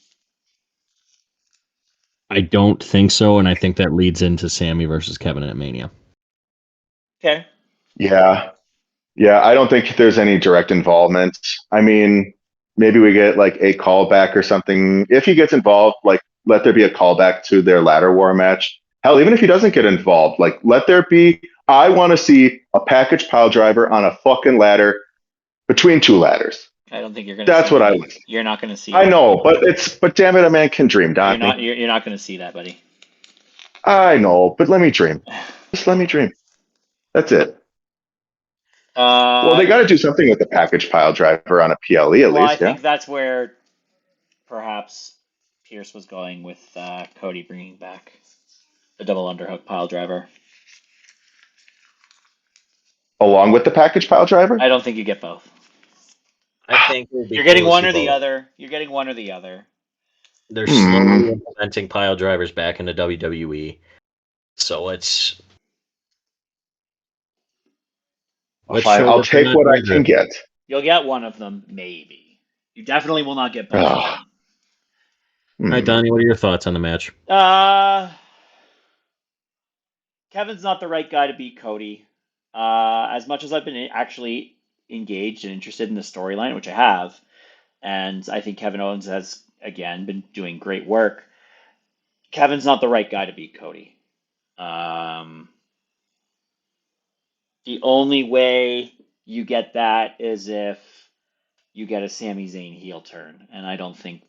I don't think so, and I think that leads into Sammy versus Kevin at Mania. Okay. Yeah. I don't think there's any direct involvement. I mean, maybe we get like a callback or something. If he gets involved, like let there be a callback to their ladder war match. Hell, even if he doesn't get involved, like let there be. I want to see a package pile driver on a fucking ladder between 2 ladders. I don't think you're gonna. That's see what that. I want. You're not gonna see. I that. know, but damn it, a man can dream, Donnie. You're not gonna see that, buddy. I know, but let me dream. Just let me dream. That's it. Well, they got to do something with the package pile driver on a PLE at Well, I least, yeah. think that's where perhaps Pierce was going with Cody bringing back the double underhook pile driver. Along with the package pile driver? I don't think you get both. I think You're getting one or the other. You're getting one or the other. They're slowly implementing pile drivers back into WWE, so it's Let's Fine, show I'll that they're take not what I can rigorous. get. You'll get one of them, maybe. You definitely will not get both of Ah, All right, Donnie, what are your thoughts on the match? them. Kevin's not the right guy to beat Cody. As much as I've been actually engaged and interested in the storyline, which I have, and I think Kevin Owens has, again, been doing great work, Kevin's not the right guy to beat Cody. The only way you get that is if you get a Sami Zayn heel turn, and I don't think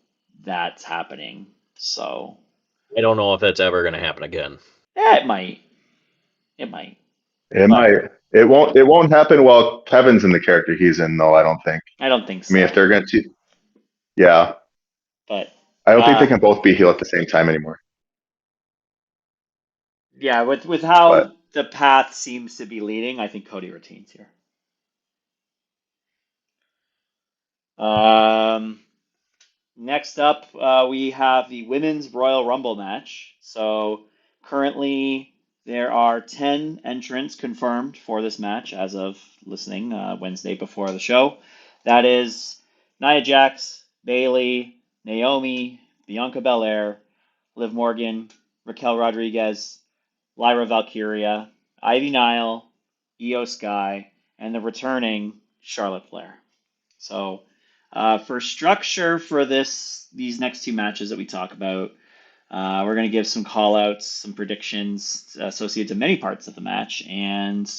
that's happening. So, I don't know if that's ever going to happen again. yeah, it might. It might. it But might. It won't. It won't happen while Kevin's in the character he's in, though. I don't think. I don't think I mean, if so. they're going to, yeah, But I don't think they can both be heel at the same time anymore. yeah, with how But the path seems to be leading, I think Cody retains here. Next up, we have the Women's Royal Rumble match. So currently, there are 10 entrants confirmed for this match as of listening Wednesday before the show. That is Nia Jax, Bayley, Naomi, Bianca Belair, Liv Morgan, Raquel Rodriguez, Lyra Valkyria, Ivy Nile, Io Sky, and the returning Charlotte Flair. So, for structure for these next two matches that we talk about, we're going to give some call outs, some predictions associated to many parts of the match, and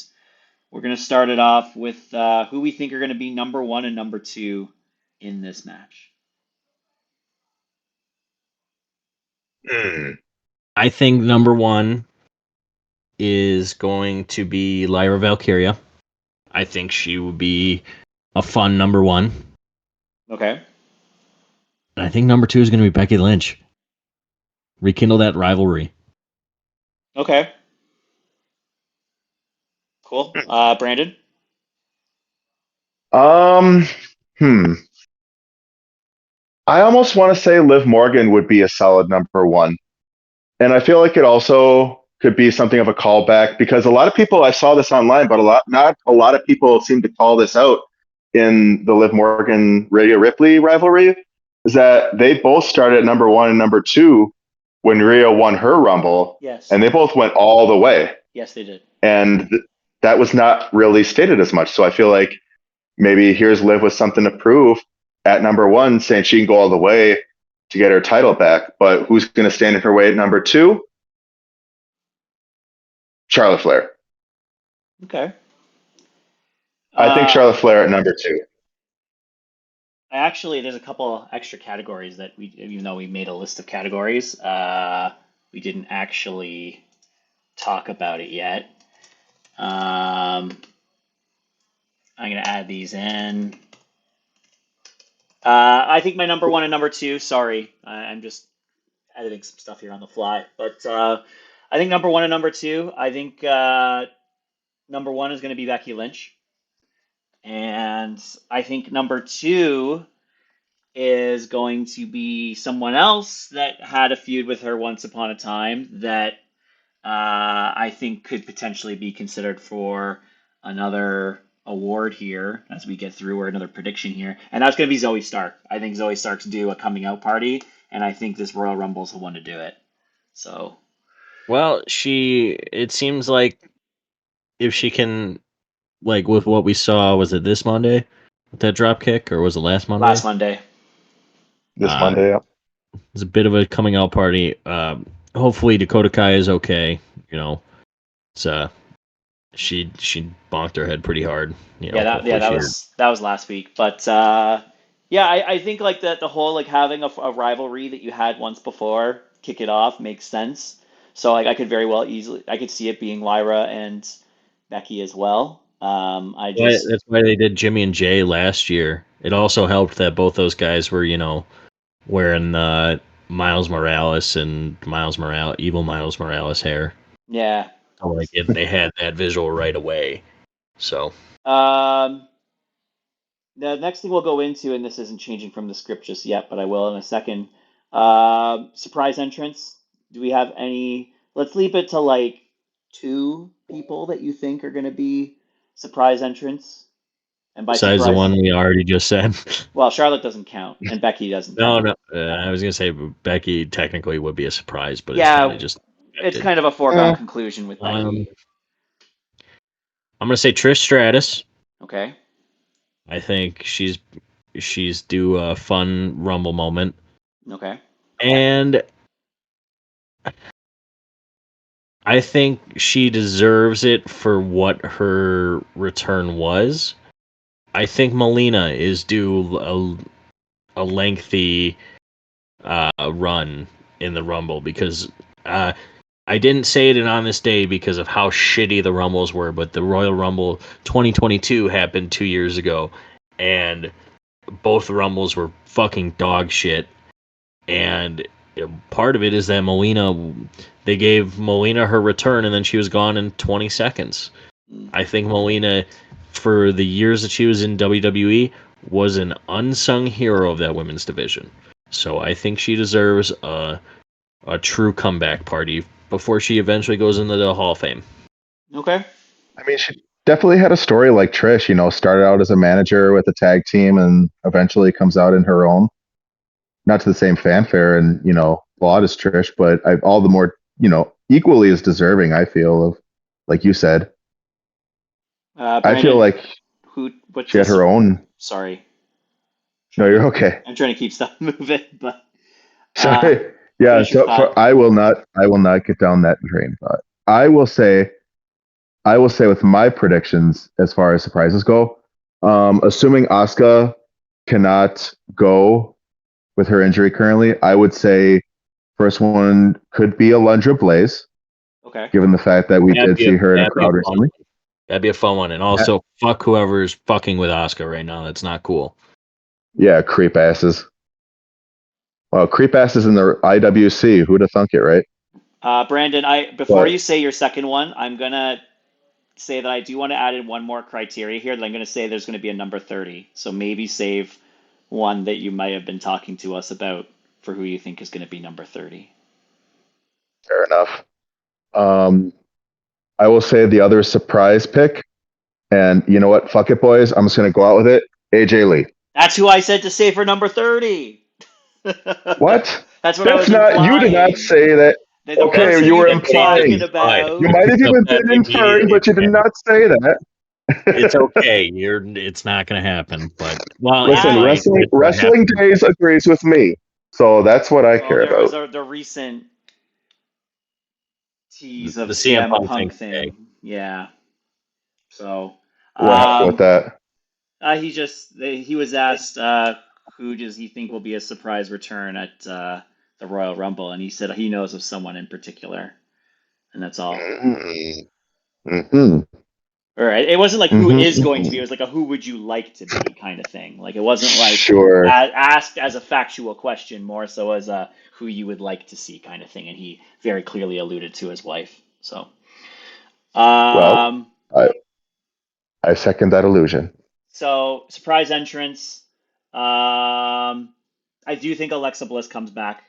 we're going to start it off with who we think are going to be number one and number two in this match. I think number one is going to be Lyra Valkyria. I think she would be a fun number one. Okay. And I think number two is going to be Becky Lynch. Rekindle that rivalry. Okay. Cool. Brandon? um, hmm. I almost want to say Liv Morgan would be a solid number one. And I feel like it also could be something of a callback because a lot of people, I saw this online, but not a lot of people seem to call this out in the Liv Morgan Rhea Ripley rivalry, is that they both started at number one and number two when Rhea won her Rumble, Yes. and they both went all the way. Yes, they did. And that was not really stated as much. So I feel like maybe here's Liv with something to prove at number one, saying she can go all the way to get her title back. But who's going to stand in her way at number two? Charlotte Flair. Okay. I think Charlotte Flair at number two. Actually, there's a couple extra categories that even though we made a list of categories, we didn't actually talk about it yet. I'm going to add these in. I think my number one and number two, sorry, I'm just editing some stuff here on the fly, but I think number one and number two, I think number one is going to be Becky Lynch. And I think number two is going to be someone else that had a feud with her once upon a time that I think could potentially be considered for another award here as we get through, or another prediction here. And that's going to be Zoe Stark. I think Zoe Stark's due a coming out party, and I think this Royal Rumble's the one to do it. So, Well, it seems like if she can, like with what we saw, was it this Monday with that drop kick, or was it last Monday? last Monday. This Monday, yeah. It's a bit of a coming out party. Hopefully Dakota Kai is okay. You know, it's she bonked her head pretty hard. You know, That was last week. But yeah, I think like the whole like having a rivalry that you had once before, kick it off makes sense. So like I could very well I could see it being Lyra and Becky as well. That's why they did Jimmy and Jay last year. It also helped that both those guys were, wearing Miles Morales and evil Miles Morales hair. Yeah. So like they had that visual right away. So the next thing we'll go into, and this isn't changing from the script just yet, but I will in a second. Surprise entrance. Do we have any? Let's leave it to like two people that you think are going to be surprise entrance. And by Besides the surprise, one we already just said. well, Charlotte doesn't count, and Becky doesn't No, count. no. I was gonna say Becky technically would be a surprise, but it's Yeah, kind of just it's expected. kind of a foregone conclusion with Becky. I'm gonna say Trish Stratus. Okay. I think she's due a fun Rumble moment, Okay. and I think she deserves it for what her return was. I think Melina is due a lengthy run in the Rumble because I didn't say it on this day because of how shitty the Rumbles were, but the Royal Rumble 2022 happened 2 years ago, and both Rumbles were fucking dog shit. And part of it is that they gave Melina her return, and then she was gone in 20 seconds. I think Melina, for the years that she was in WWE, was an unsung hero of that women's division. So I think she deserves a true comeback party before she eventually goes into the Hall of Fame. Okay. I mean, she definitely had a story like Trish, started out as a manager with a tag team and eventually comes out in her own. Not to the same fanfare and, laud as Trish, but all the more, equally as deserving, I feel, of, like you said. Brandon, I feel like what's she had her own. Sorry. No, you're okay. I'm trying to keep stuff moving, but Sorry. Yeah, finish your thought. I will not get down that train of thought. I will say with my predictions as far as surprises go, assuming Asuka cannot go with her injury currently, I would say first one could be Alundra Blaze. Okay. Given the fact that we did see her in a crowd recently. That'd be a fun one. And also, fuck whoever's fucking with Asuka right now. That's not cool. Yeah, creep asses. Well, creep asses in the IWC. Who'd have thunk it, right? Brandon, before you say your second one, I'm gonna say that I do want to add in one more criteria here. That I'm gonna say there's gonna be a number 30. So maybe save one that you might have been talking to us about for who you think is gonna be number 30. Fair enough. I will say the other surprise pick, and you know what? Fuck it, boys. I'm just gonna go out with it. AJ Lee. That's who I said to say for number 30. What? That's what I was implying. You did not say that. Okay, you were implying. About. You might have even been inferring, but you did not say that. It's okay. It's not going to happen. But listen, wrestling days agrees with me, so that's what I care about. There was the recent tease of the CM Punk thing. Yeah. So what happened with that? He was asked who does he think will be a surprise return at the Royal Rumble, and he said he knows of someone in particular, and that's all. Mm-hmm. All right. It wasn't like who is going to be. It was like a who would you like to be kind of thing. Like it wasn't like asked as a factual question, more so as a who you would like to see kind of thing. And he very clearly alluded to his wife. So, well, I second that illusion. So surprise entrance. I do think Alexa Bliss comes back.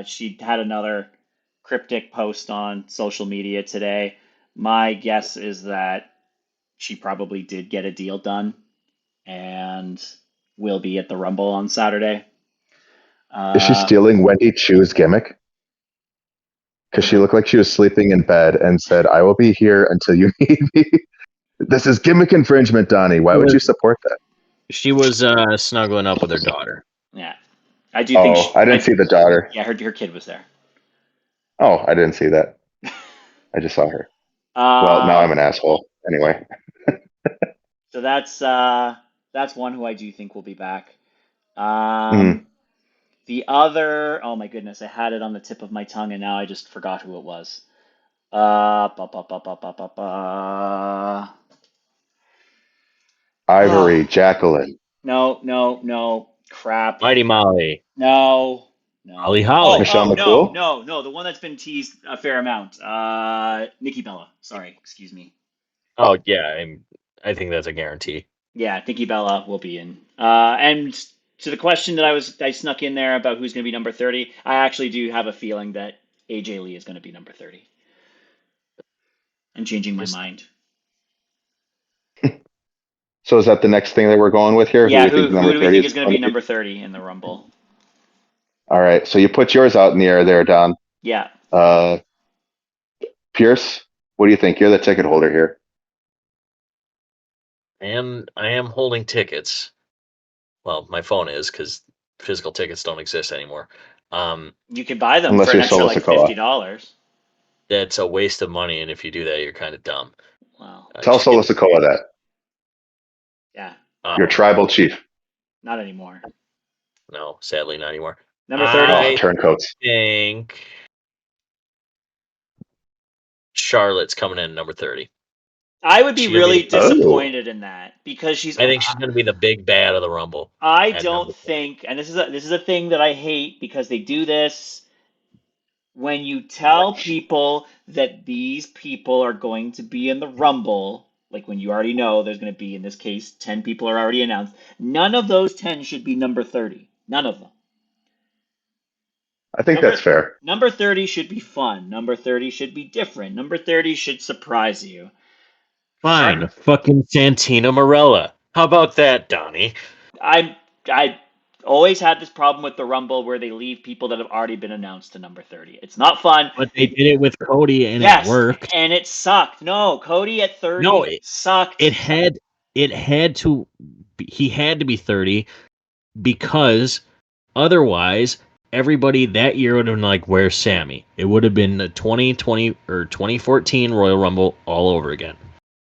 She had another cryptic post on social media today. My guess is that she probably did get a deal done and will be at the Rumble on Saturday. Is she stealing Wendy Chu's gimmick? Because she looked like she was sleeping in bed and said, I will be here until you need me. This is gimmick infringement, Donnie. Why would you support that? She was snuggling up with her daughter. Yeah. I do think I didn't see the daughter. Yeah, her kid was there. Oh, I didn't see that. I just saw her. Well, now I'm an asshole. Anyway. So that's one who I do think will be back. The other, oh my goodness, I had it on the tip of my tongue and now I just forgot who it was. Ivory, Jacqueline. No, crap. Mighty Molly. No. Holly Holly. Michelle McCool? No, the one that's been teased a fair amount. Nikki Bella. Sorry, excuse me. Oh yeah, I think that's a guarantee. Yeah, Nikki Bella will be in. And to the question that I snuck in there about who's going to be number 30, I actually do have a feeling that AJ Lee is going to be number 30. I'm changing my mind. So is that the next thing that we're going with here? Yeah, Who we think who number do we 30 think is is going to going be to be? number 30 in the Rumble? All right. So you put yours out in the air there, Don. Yeah. Pierce, what do you think? You're the ticket holder here. And I am holding tickets. Well, my phone is because physical tickets don't exist anymore. You can buy them Unless for an you're extra Solo like Sikoa. $50. That's a waste of money, and if you do that, you're kind of dumb. Wow. Tell Just Solo get- Sikoa that. Yeah, Your tribal chief. not anymore. No, sadly not anymore. Number 30. Oh, turncoats. think Charlotte's coming in at number 30. I would be She'll be really the- disappointed in that because she's. I think she's going to be the big bad of the Rumble. I at don't number 30. think, and this is a thing that I hate because they do this when you tell people that these people are going to be in the Rumble. Like when you already know there's going to be, in this case, 10 people are already announced. None of those 10 should be number 30. None of them. I think that's fair. Number 30 should be fun. Number 30 should be different. Number 30 should surprise you. Fine, fucking Santina Morella. How about that, Donnie? I always had this problem with the Rumble where they leave people that have already been announced to number 30. It's not fun. But they did it with Cody, and Yes, it worked. and it sucked. No, Cody at 30 No, sucked. It had to. He had to be 30 because otherwise, everybody that year would have been like, "Where's Sammy?" It would have been the 2020 or 2014 Royal Rumble all over again.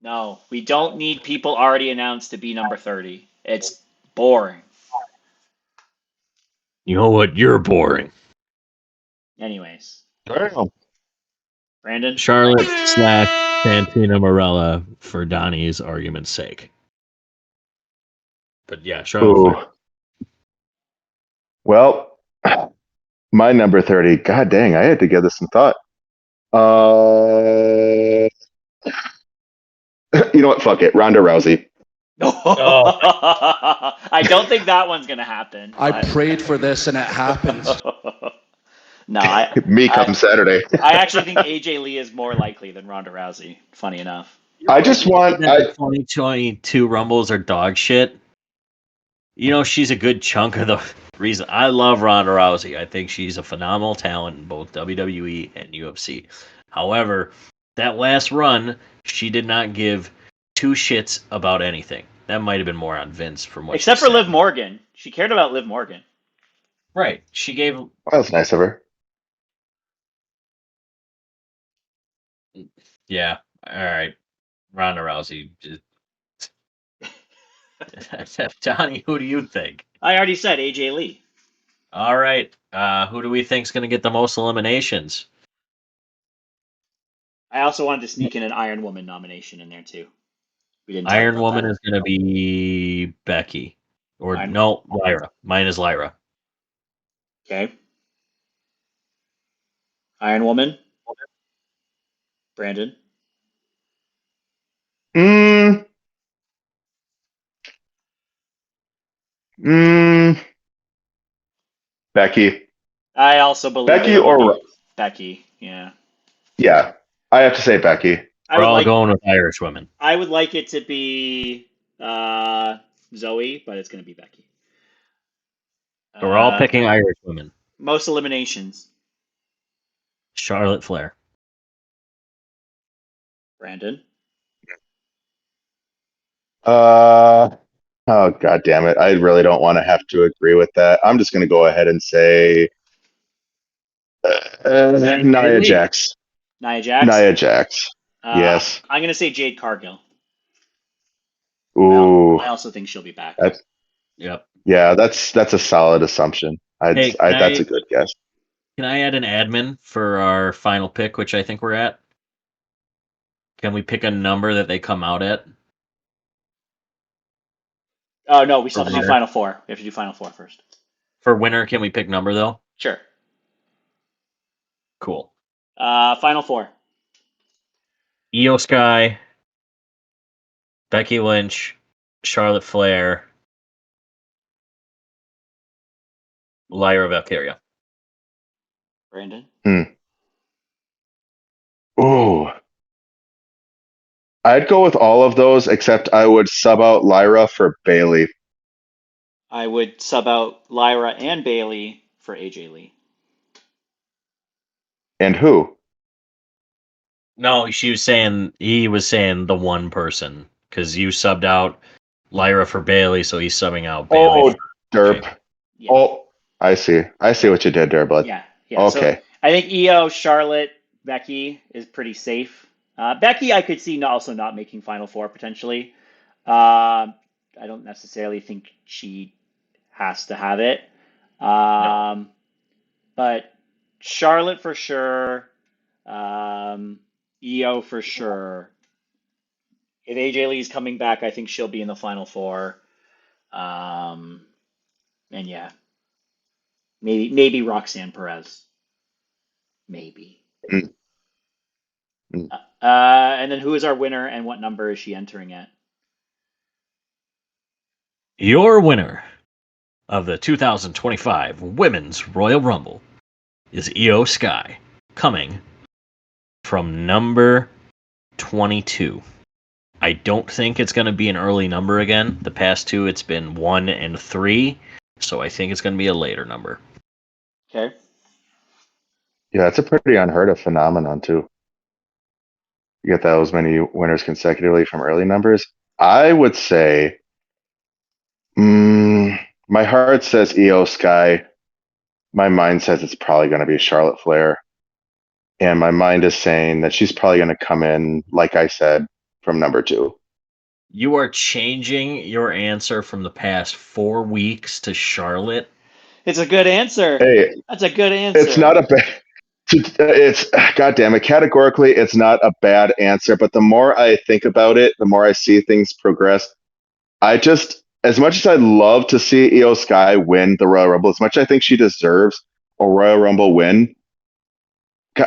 No, we don't need people already announced to be number 30. It's boring. You know what? You're boring. Anyways, Damn. Brandon? Charlotte / Santina Morella for Donnie's argument's sake. But yeah, Charlotte. Flair. Ooh. Well, my number 30. God dang, I had to give this some thought. You know what? Fuck it. Ronda Rousey. I don't think that one's going to happen. I prayed for this and it happened. No, Me come Saturday. I actually think AJ Lee is more likely than Ronda Rousey. Funny enough. I just want. The 2022 Rumbles are dog shit. You know, she's a good chunk of the reason. I love Ronda Rousey. I think she's a phenomenal talent in both WWE and UFC. However, that last run, she did not give two shits about anything. That might have been more on Vince from what Except she for said. Liv Morgan. She cared about Liv Morgan. Right. She gave. Well, that's nice of her. Yeah. All right. Ronda Rousey. Johnny, who do you think? I already said AJ Lee. All right. Who do we think's going to get the most eliminations? I also wanted to sneak in an Iron Woman nomination in there too. We didn't. talk Iron about Woman that. is going to be Becky. Or Iron- no, Lyra. Mine is Lyra. Okay. Iron Woman. Brandon. Mm. Becky. I also believe Becky it will or be Becky. Yeah. yeah, I have to say Becky. I We're would all like. going with Irish women. I would like it to be Zoe, but it's going to be Becky. So we're all picking Irish women. Most eliminations. Charlotte Flair. Brandon. Oh god damn it! I really don't want to have to agree with that. I'm just going to go ahead and say Nia Jax. Nia Jax. Nia Jax. Yes. I'm going to say Jade Cargill. Ooh. I also think she'll be back. Yep. Yeah, that's a solid assumption. That's a good guess. Can I add an admin for our final pick, which I think we're at? Can we pick a number that they come out at? Oh, no, we still have to do winner. Final Four. We have to do Final Four first. For winner, can we pick number, though? Sure. Cool. Final Four. Io Sky, Becky Lynch, Charlotte Flair, Lyra Valkyria. Brandon. Ooh. I'd go with all of those, except I would sub out Lyra for Bailey. I would sub out Lyra and Bailey for AJ Lee. And who? No, he was saying the one person because you subbed out Lyra for Bailey, so he's subbing out Bailey. Oh, derp. Yeah. Oh, I see. I see what you did there, bud. Yeah. So Okay. I think Io, Charlotte, Becky is pretty safe. Becky, I could see also not making Final Four potentially. I don't necessarily think she has to have it. But Charlotte for sure. Io for sure. If AJ Lee's coming back, I think she'll be in the Final Four. And yeah, maybe Roxanne Perez. Maybe. Mm. Mm. And then who is our winner and what number is she entering at? Your winner of the 2025 Women's Royal Rumble is Io Sky, coming from number 22. I don't think it's going to be an early number again. The past two, it's been 1 and 3, so I think it's going to be a later number. Okay. Yeah, it's a pretty unheard of phenomenon, too. You get those many winners consecutively from early numbers. I would say, my heart says Io Sky. My mind says it's probably going to be Charlotte Flair. And my mind is saying that she's probably going to come in, like I said, from number 2. You are changing your answer from the past 4 weeks to Charlotte. It's a good answer. Hey, That's a good answer. it's not a bad. It's goddamn it. Categorically, it's not a bad answer. But the more I think about it, the more I see things progress. I just, as much as I'd love to see Io Sky win the Royal Rumble, as much as I think she deserves a Royal Rumble win,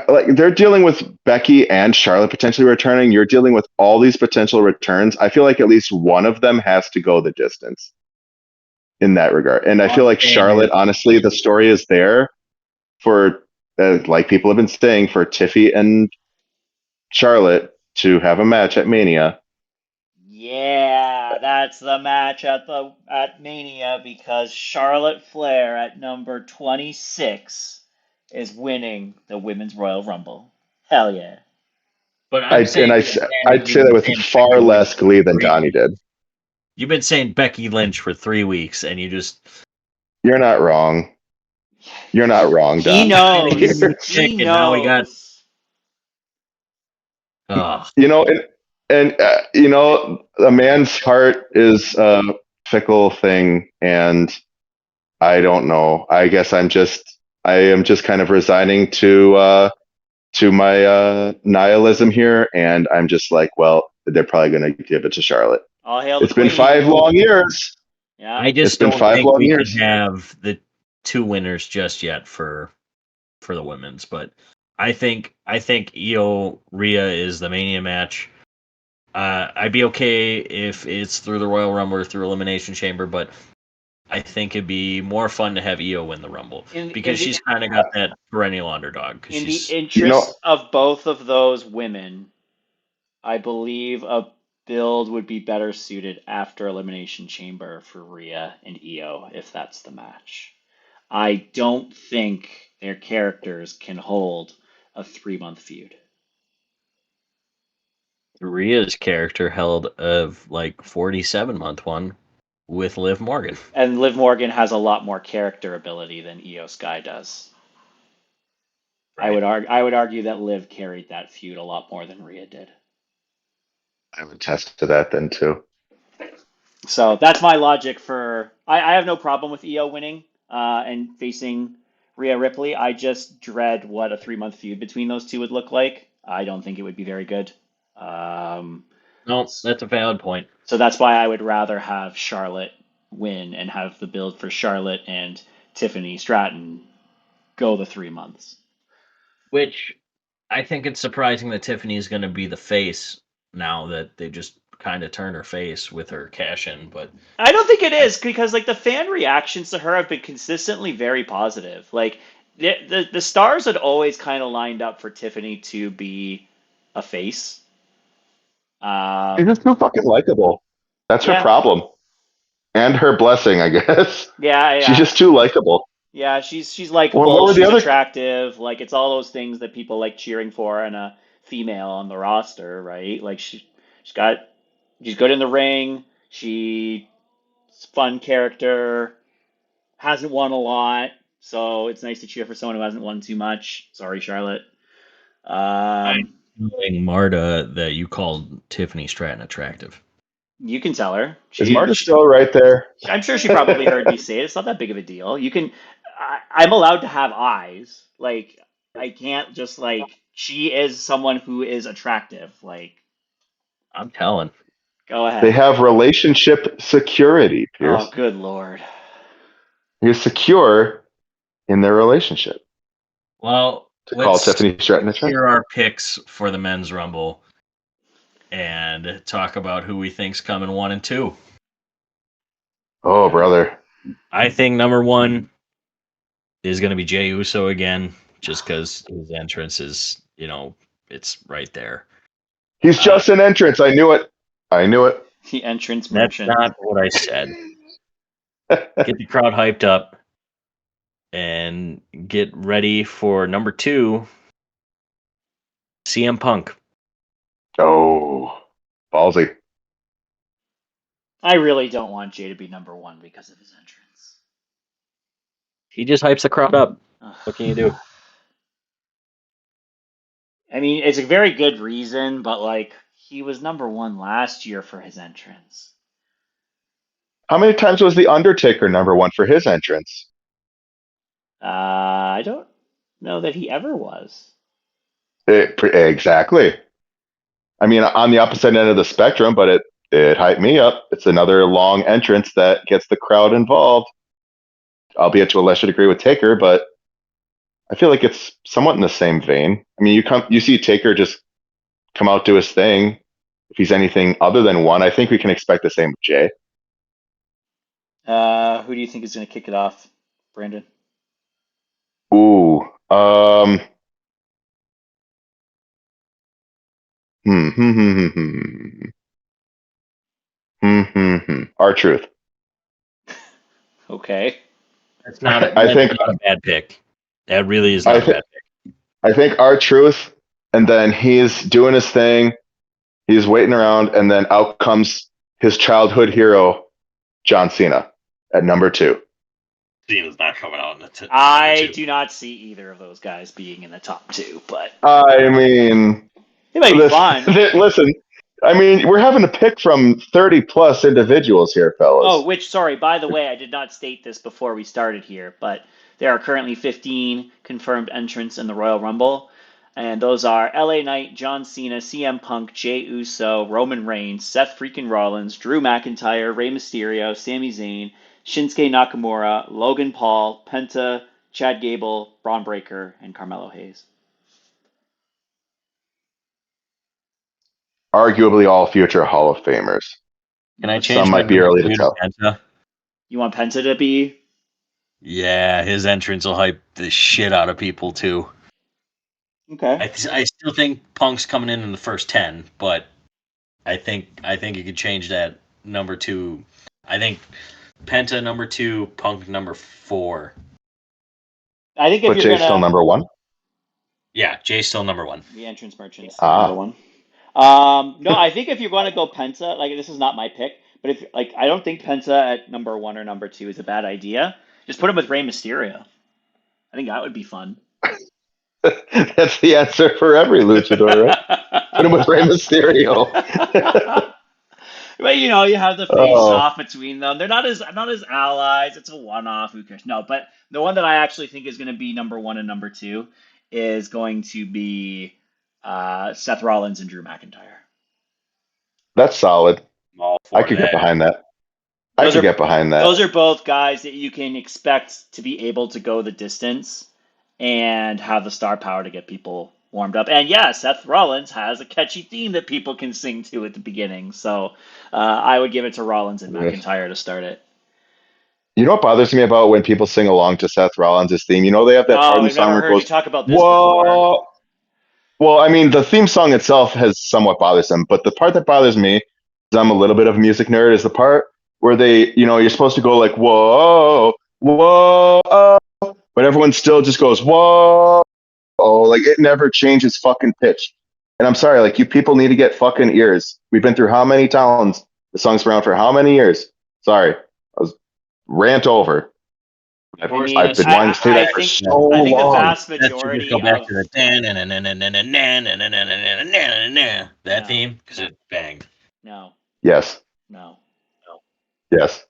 like they're dealing with Becky and Charlotte potentially returning. You're dealing with all these potential returns. I feel like at least one of them has to go the distance in that regard. And I feel like Charlotte, honestly, the story is there for, like people have been saying, for Tiffy and Charlotte to have a match at Mania. Yeah, that's the match at Mania because Charlotte Flair at number 26 is winning the Women's Royal Rumble. Hell yeah. But I'd say that with far less glee than Donnie did. You've been saying Becky Lynch for 3 weeks, and you just... You're not wrong. You're not wrong, Don. He knows. He knows. Now we got... You know, and you know, a man's heart is a fickle thing, and I don't know. I guess I am just kind of resigning to my nihilism here, and I'm just like, well, they're probably going to give it to Charlotte. All hail It's the been queen. 5 long years. Yeah. I just It's been don't 5 think long we years. can have the 2 winners just yet for the women's, but I think Io Rhea is the Mania match. I'd be okay if it's through the Royal Rumble or through Elimination Chamber, but I think it'd be more fun to have Io win the Rumble because she's kind of got that perennial underdog. In the interest of both of those women, I believe a build would be better suited after Elimination Chamber for Rhea and Io if that's the match. I don't think their characters can hold a 3-month feud. Rhea's character held a 47-month one with Liv Morgan. And Liv Morgan has a lot more character ability than Io Sky does. Right. I would argue that Liv carried that feud a lot more than Rhea did. I would attest to that then too. So that's my logic for. I have no problem with Io winning and facing Rhea Ripley. I just dread what a 3-month feud between those two would look like. I don't think it would be very good. No, that's a valid point. So that's why I would rather have Charlotte win and have the build for Charlotte and Tiffany Stratton go the 3 months. Which I think it's surprising that Tiffany is going to be the face now that they just kind of turned her face with her cash in, but I don't think it is because the fan reactions to her have been consistently very positive. The stars had always kind of lined up for Tiffany to be a face. She's just too fucking likable. That's her problem. And her blessing, I guess. Yeah. She's just too likable. Yeah, she's likable. What were the She's other? attractive. Like it's all those things that people like cheering for in a female on the roster, right? Like she's good in the ring. She's a fun character. Hasn't won a lot, so it's nice to cheer for someone who hasn't won too much. Sorry, Charlotte. I'm knowing Marta that you called Tiffany Stratton attractive. You can tell her. Is Marta still right there? I'm sure she probably heard me say it. It's not that big of a deal. You can. I'm allowed to have eyes. Like I can't just like. She is someone who is attractive. Like I'm telling. go ahead. They have relationship security, Pierce. Oh, good lord. You're secure in their relationship. Well, To call Tiffany Stratton attractive. Here are our picks for the men's rumble, and talk about who we think's coming 1 and 2. Oh, brother. I think number 1 is going to be Jey Uso again, just because his entrance is, it's right there. He's just an entrance. I knew it. The entrance That's merchant. not what I said. Get the crowd hyped up and get ready for number 2, CM Punk. Oh, ballsy. I really don't want Jay to be number 1 because of his entrance. He just hypes the crowd up. What can you do? I mean, it's a very good reason, but like he was number 1 last year for his entrance. How many times was The Undertaker number 1 for his entrance? I don't know that he ever was. Exactly. I mean, on the opposite end of the spectrum, but it hyped me up. It's another long entrance that gets the crowd involved, albeit to a lesser degree with Taker, but I feel like it's somewhat in the same vein. I mean, you see Taker just come out, do his thing. If he's anything other than 1, I think we can expect the same with Jay. Who do you think is going to kick it off, Brandon? Ooh, R-Truth. Okay. That's not a bad pick. That really is not a bad pick. I think R-Truth, and then he's doing his thing. He's waiting around, and then out comes his childhood hero, John Cena, at number 2. Cena's not coming out in the I do not see either of those guys being in the top 2, but I mean, it might be fun. Listen, I mean, we're having to pick from 30 plus individuals here, fellas. Oh, sorry, by the way, I did not state this before we started here, but there are currently 15 confirmed entrants in the Royal Rumble, and those are LA Knight, John Cena, CM Punk, Jey Uso, Roman Reigns, Seth freaking Rollins, Drew McIntyre, Rey Mysterio, Sami Zayn, Shinsuke Nakamura, Logan Paul, Penta, Chad Gable, Braun Breaker, and Carmelo Hayes. Arguably all future Hall of Famers. Can I change? Some might be early to tell. Penta? You want Penta to be? Yeah, his entrance will hype the shit out of people too. Okay. I still think Punk's coming in the first 10, but I think you could change that number 2. I think Penta number 2, Punk number 4. I think if but Jay's still number 1. Yeah, Jay's still number 1. The entrance merchant's number 1. No, I think if you're going to go Penta, like this is not my pick, but if like I don't think Penta at number 1 or number 2 is a bad idea. Just put him with Rey Mysterio. I think that would be fun. That's the answer for every luchador, right? Put him with Rey Mysterio. But you have the face-off between them. They're not as allies. It's a one-off. Who cares? No, but the one that I actually think is going to be number 1 and number 2 is going to be Seth Rollins and Drew McIntyre. That's solid. I could get behind that. Those are both guys that you can expect to be able to go the distance and have the star power to get people warmed up. And yeah, Seth Rollins has a catchy theme that people can sing to at the beginning. So I would give it to Rollins and McIntyre to start it. You know what bothers me about when people sing along to Seth Rollins' theme? They have that part of the song where it goes, you talk about this whoa. Well, I mean, the theme song itself has somewhat bothersome, but the part that bothers me, because I'm a little bit of a music nerd, is the part where you're supposed to go like, whoa, whoa, but everyone still just goes, whoa, like it never changes fucking pitch. And I'm sorry, like you people need to get fucking ears. We've been through how many towns? The song's been around for how many years? Sorry, I was rant over. I mean, I've been wanting to say that for so I think the long. vast That should just go majority back of to the that theme because it banged. no, Yes, no. yes.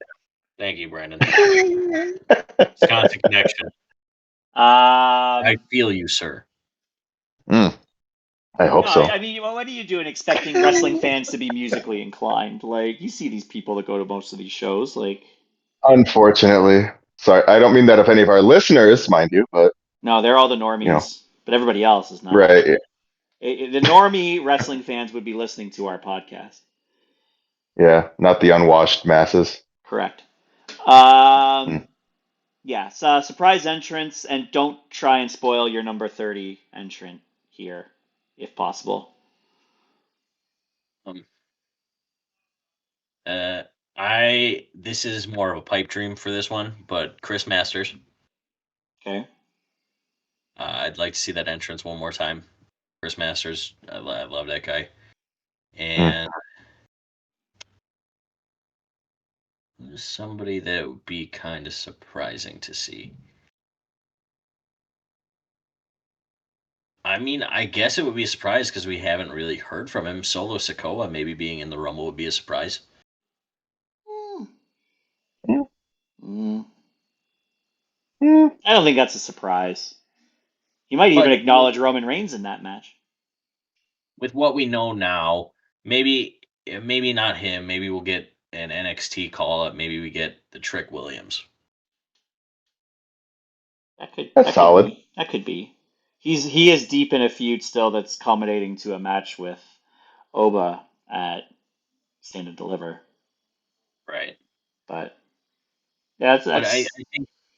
Thank you, Brandon. Wisconsin connection. I feel you, sir. I hope No, so. I mean, what are you doing expecting wrestling fans to be musically inclined? Like, you see these people that go to most of these shows, like, Unfortunately, sorry, I don't mean that of any of our listeners, mind you, but no, they're all the you know, normies, but everybody else is not. right? The normie wrestling fans would be listening to our podcast. Yeah, not the unwashed masses. Correct. Mm. Yeah, so surprise entrance, and don't try and spoil your number 30 entrant here, if possible. Um, this is more of a pipe dream for this one, but Chris Masters. Okay. I'd like to see that entrance one more time. Chris Masters, I love that guy. And somebody that would be kind of surprising to see. I mean, I guess it would be a surprise because we haven't really heard from him. Solo Sikoa maybe being in the Rumble would be a surprise. Mm. Mm. I don't think that's a surprise. You might even acknowledge Roman Reigns in that match. With what we know now, maybe not him. Maybe we'll get an NXT call up. Maybe we get the Trick Williams. That's solid. That could be. He is deep in a feud still that's culminating to a match with Oba at Stand and Deliver. Right. But yeah, But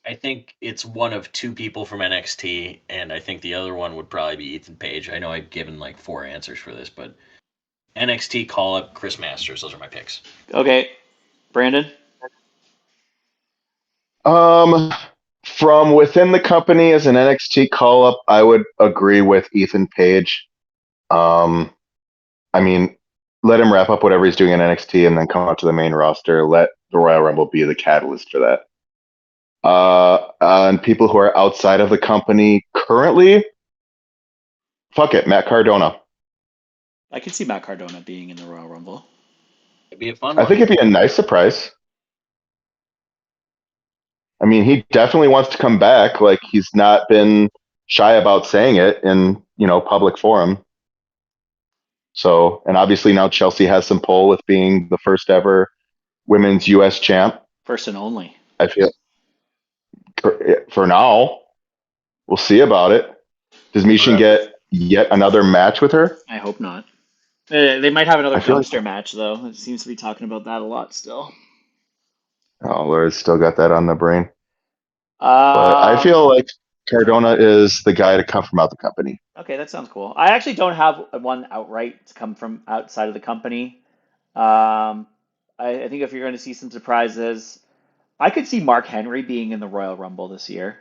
I think it's one of two people from NXT, and I think the other one would probably be Ethan Page. I know I've given like 4 answers for this, but NXT call up Chris Masters. Those are my picks. okay. Brandon? From within the company as an NXT call up, I would agree with Ethan Page. I mean, let him wrap up whatever he's doing in NXT and then come up to the main roster. Let the Royal Rumble be the catalyst for that. And people who are outside of the company currently, fuck it, Matt Cardona. I could see Matt Cardona being in the Royal Rumble. It'd be a fun I one. think it'd be a nice surprise. I mean, he definitely wants to come back. Like he's not been shy about saying it in, public forum. So, and obviously now Chelsea has some pull with being the first ever women's US champ. First and only. I feel for now, we'll see about it. Does Mishin get yet another match with her? I hope not. They might have another I feel dumpster match, though. It seems to be talking about that a lot still. Oh, Laura's still got that on the brain. But I feel like Cardona is the guy to come from out the company. Okay, that sounds cool. I actually don't have one outright to come from outside of the company. I think if you're going to see some surprises, I could see Mark Henry being in the Royal Rumble this year.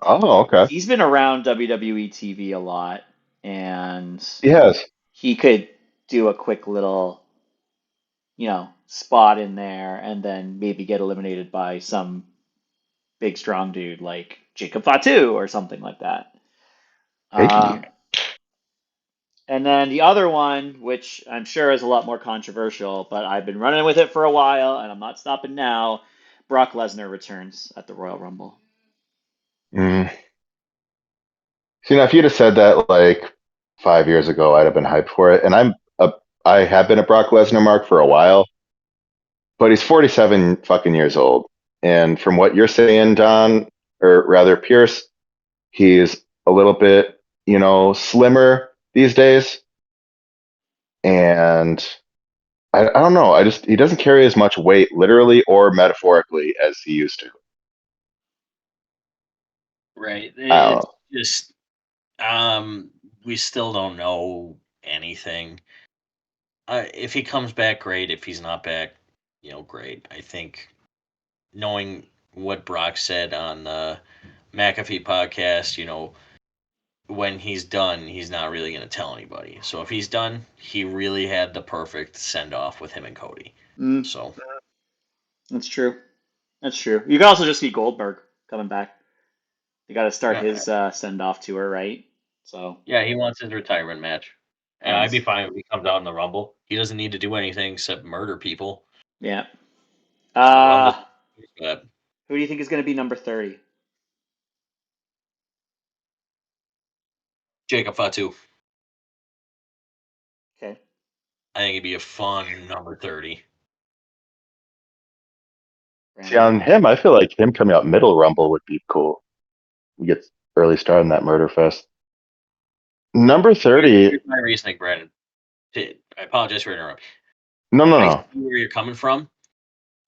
Oh, okay. He's been around WWE TV a lot, and He has. he could do a quick little, spot in there and then maybe get eliminated by some big strong dude like Jacob Fatu or something like that. Hey. And then the other one, which I'm sure is a lot more controversial, but I've been running with it for a while and I'm not stopping now. Brock Lesnar returns at the Royal Rumble. See, now if you'd have said that like 5 years ago, I'd have been hyped for it. And I have been a Brock Lesnar mark for a while, but he's 47 fucking years old. And from what you're saying, Don, or rather Pierce, he's a little bit, slimmer these days. And I don't know. He doesn't carry as much weight, literally or metaphorically, as he used to. Right. I don't know. Just we still don't know anything. If he comes back, great. If he's not back, great. I think knowing what Brock said on the McAfee podcast, when he's done, he's not really going to tell anybody. So if he's done, he really had the perfect send off with him and Cody. So That's true. That's true. You could also just see Goldberg coming back. You got to start his send off tour, right? So yeah, he wants his retirement match. And I'd be fine if he comes out in the Rumble. He doesn't need to do anything except murder people. Yeah. Who do you think is going to be number 30? Jacob Fatu. Okay. I think he'd be a fun number 30. See, on him, I feel like him coming out middle Rumble would be cool. We get early start in that murder fest. Number 30. Here's my reasoning, Brandon. I apologize for interrupting. No. I see where you're coming from,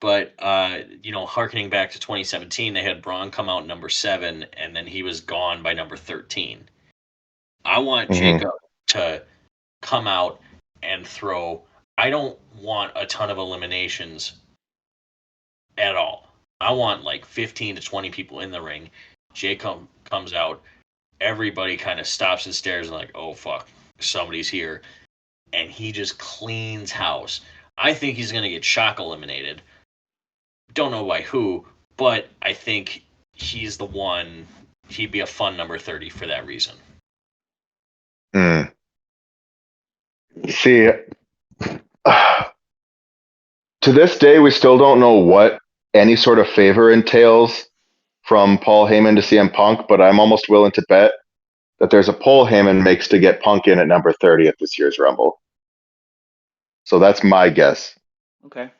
but harkening back to 2017, they had Braun come out number 7, and then he was gone by number 13. I want Jacob to come out and throw. I don't want a ton of eliminations at all. I want like 15 to 20 people in the ring. Jacob comes out. Everybody kind of stops and stares and like, oh, fuck, somebody's here. And he just cleans house. I think he's going to get Shock eliminated. Don't know by who, but I think he's the one. He'd be a fun number 30 for that reason. See, to this day, we still don't know what any sort of favor entails from Paul Heyman to CM Punk, but I'm almost willing to bet that there's a poll Heyman makes to get Punk in at number 30 at this year's Rumble. So that's my guess. Okay.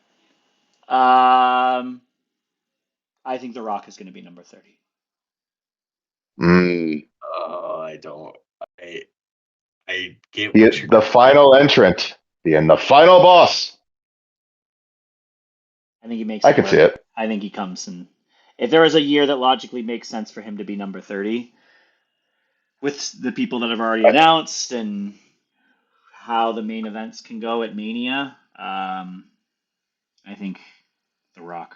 I think The Rock is going to be number 30. I don't. I get the final entrant, being the final boss. I think he makes. I can see it. I think he comes in. If there was a year that logically makes sense for him to be number 30, with the people that have already announced and how the main events can go at Mania, I think The Rock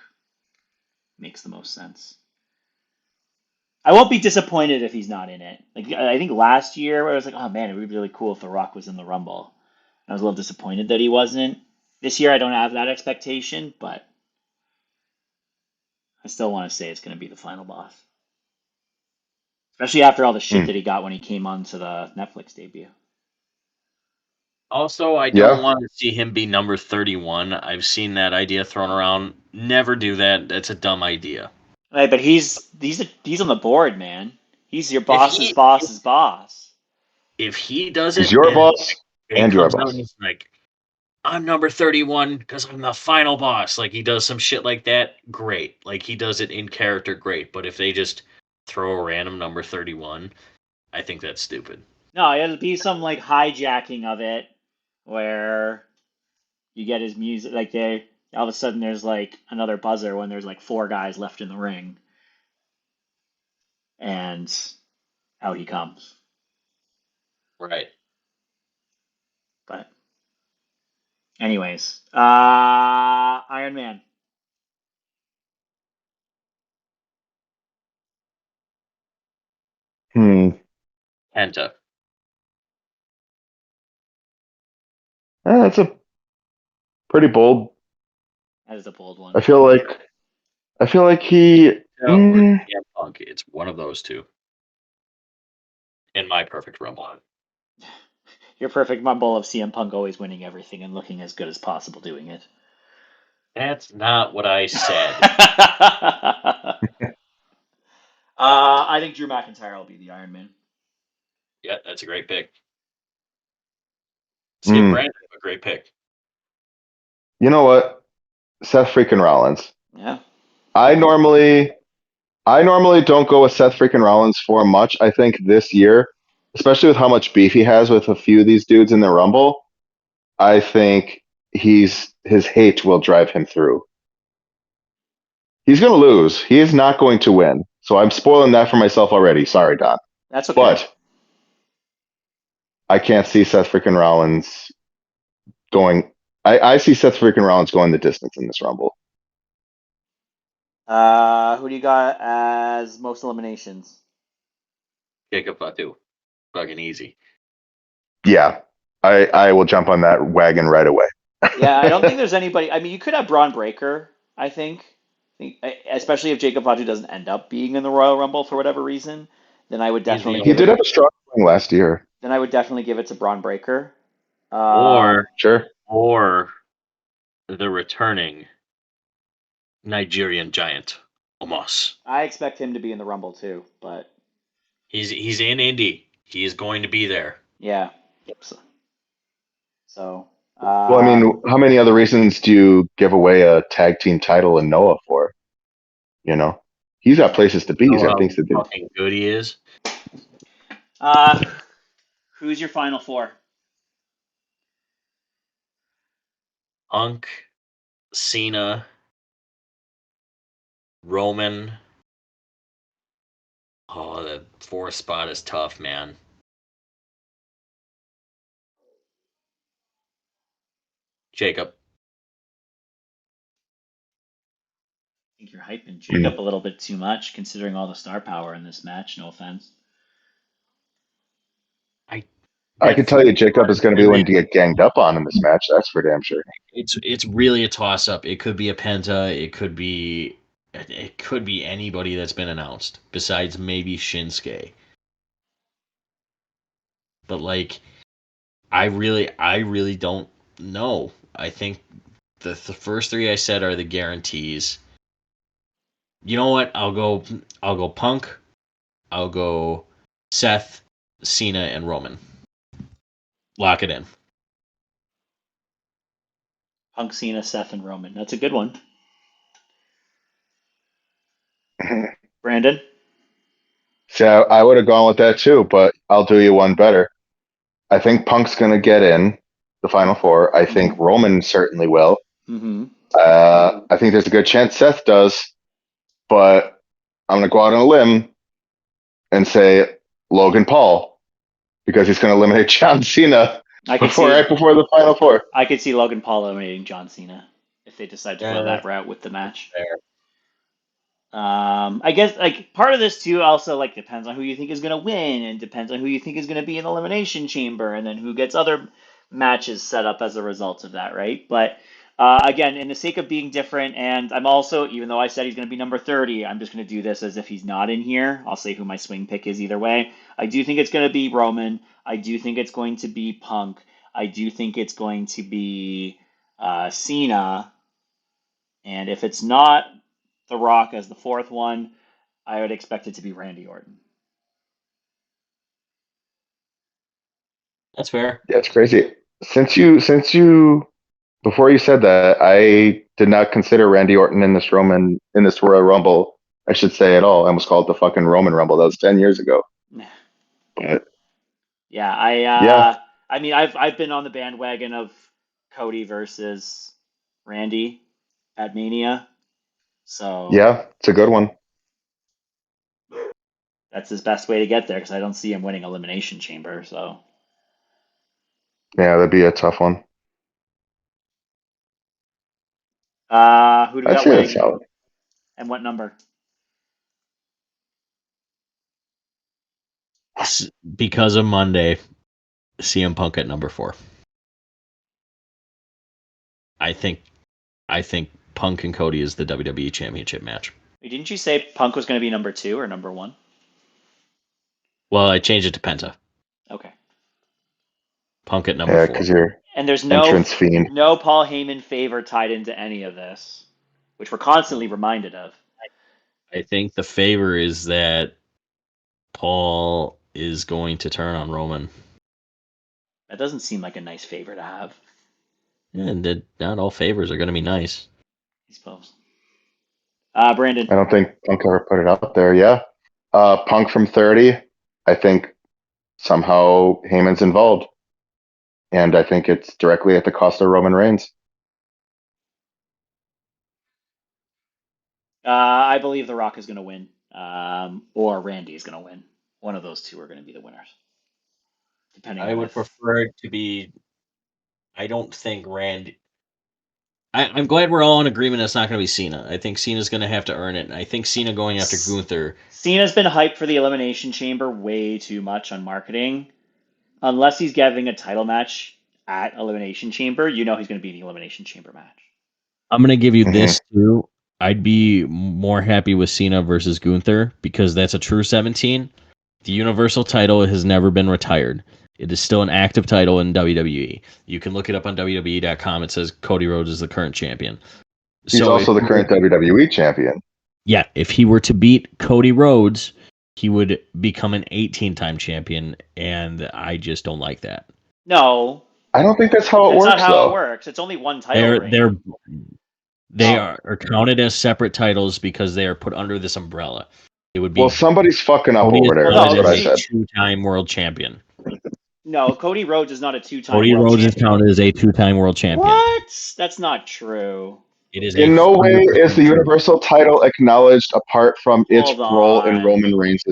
makes the most sense. I won't be disappointed if he's not in it. Like I think last year, I was like, oh man, it would be really cool if The Rock was in the Rumble. I was a little disappointed that he wasn't. This year, I don't have that expectation, but I still want to say it's going to be the final boss. Especially after all the shit that he got when he came onto the Netflix debut. Also, I don't want to see him be number 31. I've seen that idea thrown around. Never do that. That's a dumb idea. Right, but he's on the board, man. He's your boss's boss's boss. If he does it, he's your boss and your boss. He's like, I'm number 31 because I'm the final boss. Like he does some shit like that, great. Like he does it in character, great. But if they just throw a random number 31, I think that's stupid. No, it'll be some like hijacking of it where you get his music, like all of a sudden there's like another buzzer when there's like 4 guys left in the ring. And out he comes. Right. But anyways, Iron Man. Penta. That's a pretty bold. That is a bold one. I feel like he. Punk. It's one of those two. In my perfect Rumble. Your perfect Rumble of CM Punk always winning everything and looking as good as possible doing it. That's not what I said. I think Drew McIntyre will be the Iron Man. Yeah, that's a great pick. Steve Brandon, a great pick. You know what? Seth freaking Rollins. Yeah. I normally don't go with Seth freaking Rollins for much. I think this year, especially with how much beef he has with a few of these dudes in the Rumble, I think his hate will drive him through. He's going to lose. He is not going to win. So I'm spoiling that for myself already. Sorry, Don. That's okay. But I can't see Seth freaking Rollins going. I see Seth freaking Rollins going the distance in this Rumble. Who do you got as most eliminations? Jacob Fatu. Fucking easy. Yeah, I will jump on that wagon right away. Yeah, I don't think there's anybody. I mean, you could have Braun Breaker, I think. Especially if Jacob Fatu doesn't end up being in the Royal Rumble for whatever reason, then I would He's definitely the He give did it. have a strong showing last year. Then I would definitely give it to Braun Breaker. Or Sure. or the returning Nigerian giant, Omos. I expect him to be in the Rumble too, but He's in Indy. He is going to be there. yeah. So, Well, I mean, how many other reasons do you give away a tag team title in Noah for? You know, he's got places to be. He's Know got how things to do. fucking good he is. uh, who's your final four? Punk, Cena, Roman. Oh, the fourth spot is tough, man. Jacob. I think you're hyping Jacob a little bit too much, considering all the star power in this match. No offense. I can tell you, Jacob is going to be the one to get ganged up on in this match. That's for damn sure. It's really a toss up. It could be a Penta. It could be anybody that's been announced besides maybe Shinsuke. But like, I really don't know. I think the first three I said are the guarantees. You know what? I'll go Punk. I'll go Seth, Cena, and Roman. Lock it in. Punk, Cena, Seth, and Roman. That's a good one. Brandon? So I would have gone with that too, but I'll do you one better. I think Punk's going to get in the final four. I think Roman certainly will. Mm-hmm. I think there's a good chance Seth does, but I'm going to go out on a limb and say Logan Paul because he's going to eliminate John Cena I could right see before the final four. I could see Logan Paul eliminating John Cena if they decide to go Yeah. that route with the match. Fair. I guess like part of this too also like depends on who you think is gonna win and depends on who you think is gonna be in the elimination chamber and then who gets other matches set up as a result of that, right? But again, in the sake of being different, and I'm also, even though I said he's gonna be number 30, I'm just gonna do this as if he's not in here. I'll say who my swing pick is either way. I do think it's gonna be Roman. I do think it's going to be Punk. I do think it's going to be Cena. And if it's not The Rock as the fourth one, I would expect it to be Randy Orton. That's fair. Yeah, it's crazy. Since you before you said that, I did not consider Randy Orton in this Royal Rumble. I should say at all. I almost called it the fucking Roman Rumble. That was 10 years ago. But Yeah, yeah, I mean I've been on the bandwagon of Cody versus Randy at Mania. So yeah, it's a good one. that's his best way to get there because I don't see him winning Elimination Chamber. So Yeah, that'd be a tough one. who do we I'd got say that's winning solid. and what number? Because of Monday, CM Punk at number 4. I think Punk and Cody is the WWE Championship match. Didn't you say Punk was going to be number 2 or number 1? Well, I changed it to Penta. Okay. Punk at number Yeah, 4. because you're And there's entrance fiend. no Paul Heyman favor tied into any of this, which we're constantly reminded of. I think the favor is that Paul is going to turn on Roman. That doesn't seem like a nice favor to have, And that not all favors are going to be nice. I suppose. Brandon. I don't think Punk ever put it out there. Yeah, Punk from 30. I think somehow Heyman's involved, and I think it's directly at the cost of Roman Reigns. I believe The Rock is going to win, or Randy is going to win. One of those two are going to be the winners. depending I on would if prefer it to be. I don't think Randy. I'm glad we're all in agreement it's not going to be Cena. I think Cena's going to have to earn it. I think Cena going after Gunther. Cena's been hyped for the Elimination Chamber way too much on marketing. Unless he's getting a title match at Elimination Chamber, you know he's going to be in the Elimination Chamber match. I'm going to give you Mhm. this too. I'd be more happy with Cena versus Gunther because that's a true 17. The Universal title has never been retired. It is still an active title in WWE. You can look it up on WWE.com. It says Cody Rhodes is the current champion. He's So also the current WWE champion. Yeah, if he were to beat Cody Rhodes, he would become an 18-time champion, and I just don't like that. No, I don't think that's how it that's works, not how though. it works. It's only one title reign. They Oh. are counted as separate titles because they are put under this umbrella. It would be Well, somebody's fucking up Cody over is there. Well, That's no, what I he- said. two-time world champion. No, Cody Rhodes is not a two-time Cody world Rhodes is champion. counted as a two-time world champion. What? That's not true. It is In no way is the Universal title acknowledged apart from its Hold role in on. Roman Reigns'.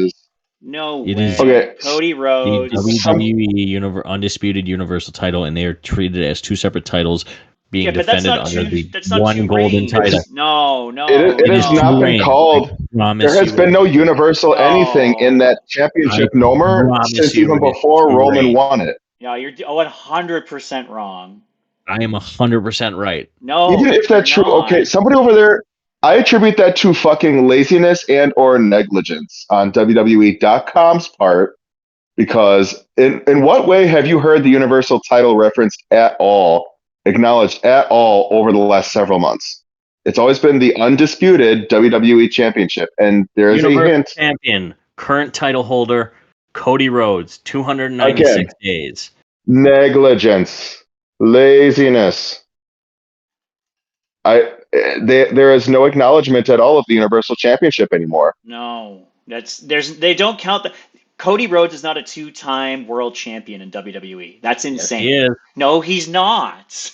No It way. is- Okay. Cody the Rhodes. WWE Undisputed Universal title, and they are treated as two separate titles being Yeah, but that's defended not under two. the That's not one two golden reigns. title. No. It has no. not been called. Promise There has you been it no is. universal anything in that championship, I Nomer, promise since you even it is before two Roman reigns. won it. No, you're 100% wrong. I am 100% right. No, Even if that's you're true, not. okay, somebody over there, I attribute that to fucking laziness and or negligence on WWE.com's part, because in what way have you heard the Universal title referenced at all, acknowledged at all over the last several months? It's always been the undisputed WWE Championship, and there is a Universal hint. champion, current title holder, Cody Rhodes, 296 days. Negligence, laziness. There is no acknowledgement at all of the Universal Championship anymore. No, they don't count that. Cody Rhodes is not a two-time world champion in WWE. That's insane. He is. No, he's not.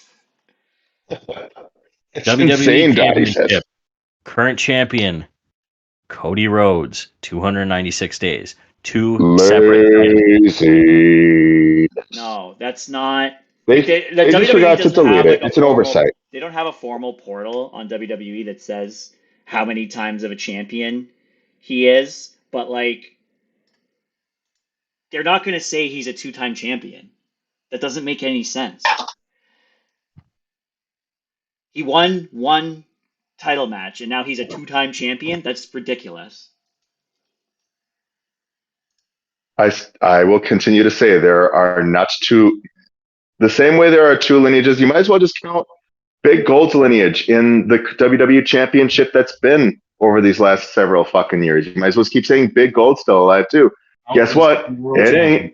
It's WWE insane, Dottie says. Championship, current champion, Cody Rhodes, 296 days. Two separate titles. Lazy. No, that's not. They WWE just forgot to doesn't delete have, it. like, a It's an formal- oversight. They don't have a formal portal on WWE that says how many times of a champion he is, but like they're not going to say he's a two-time champion. That doesn't make any sense. He won one title match and now he's a two-time champion? That's ridiculous. I will continue to say there are not two. The same way there are two lineages, you might as well just count Big Gold's lineage in the WWE Championship that's been over these last several fucking years. You might as well keep saying Big Gold's still alive too. Guess what? It ain't.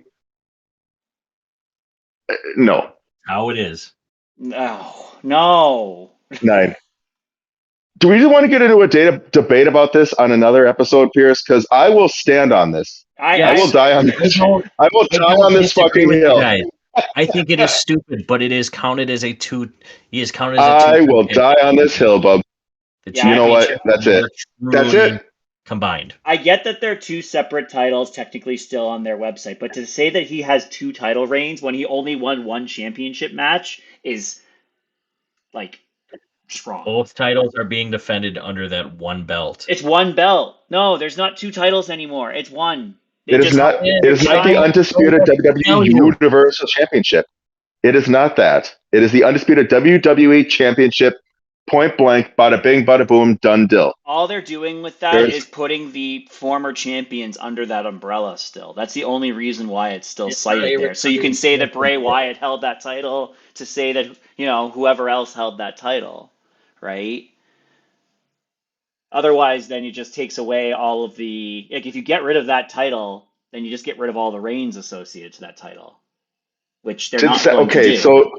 No. How it is. No. 9. Do we want to get into a debate about this on another episode, Pierce? Because I will stand on this. I will die on this. I will die on this fucking hill. I think it is stupid, but it is counted as a two. He is counted as a I two. will die on this hill, bub. Yeah, You know what? That's it. That's it. Combined. I get that they're two separate titles technically still on their website, but to say that he has two title reigns when he only won one championship match is like strong. Both titles are being defended under that one belt. It's one belt. No, there's not two titles anymore. It's one. It is not the undisputed WWE Universal Championship. It is not that. It is the undisputed WWE Championship. Point blank, bada bing, bada boom, done dill. All they're doing with that is putting the former champions under that umbrella still. That's the only reason why it's still cited there. So you can say that Bray Wyatt held that title to say that, whoever else held that title, right? Otherwise, then it just takes away all of the... Like, if you get rid of that title, then you just get rid of all the reigns associated to that title, which they're not going to do. So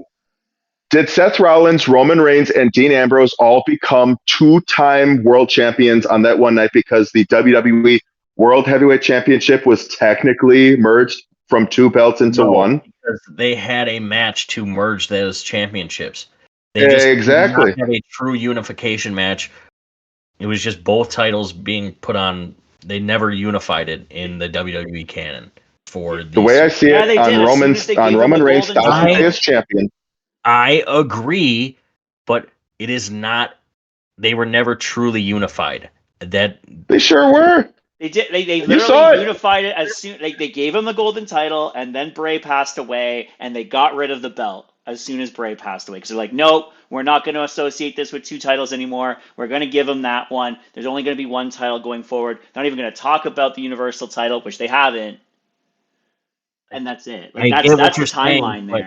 did Seth Rollins, Roman Reigns, and Dean Ambrose all become two-time world champions on that one night because the WWE World Heavyweight Championship was technically merged from two belts into one? Because they had a match to merge those championships. They exactly. did not have a true unification match. It was just both titles being put on. They never unified it in the WWE canon. for The way I see Yeah, it, they on did. As soon as they gave him Roman the Reigns' golden 1,000th title. day as champion. I agree, but it is not. They were never truly unified. That They sure were. They did. They You saw literally it. unified it as soon. Like they gave him the golden title, and then Bray passed away, and they got rid of the belt as soon as Bray passed away. Because they're like, nope, we're not going to associate this with two titles anymore. We're going to give him that one. There's only going to be one title going forward. Not even going to talk about the Universal title, which they haven't. And that's it. Like I that's get what the you're saying, timeline but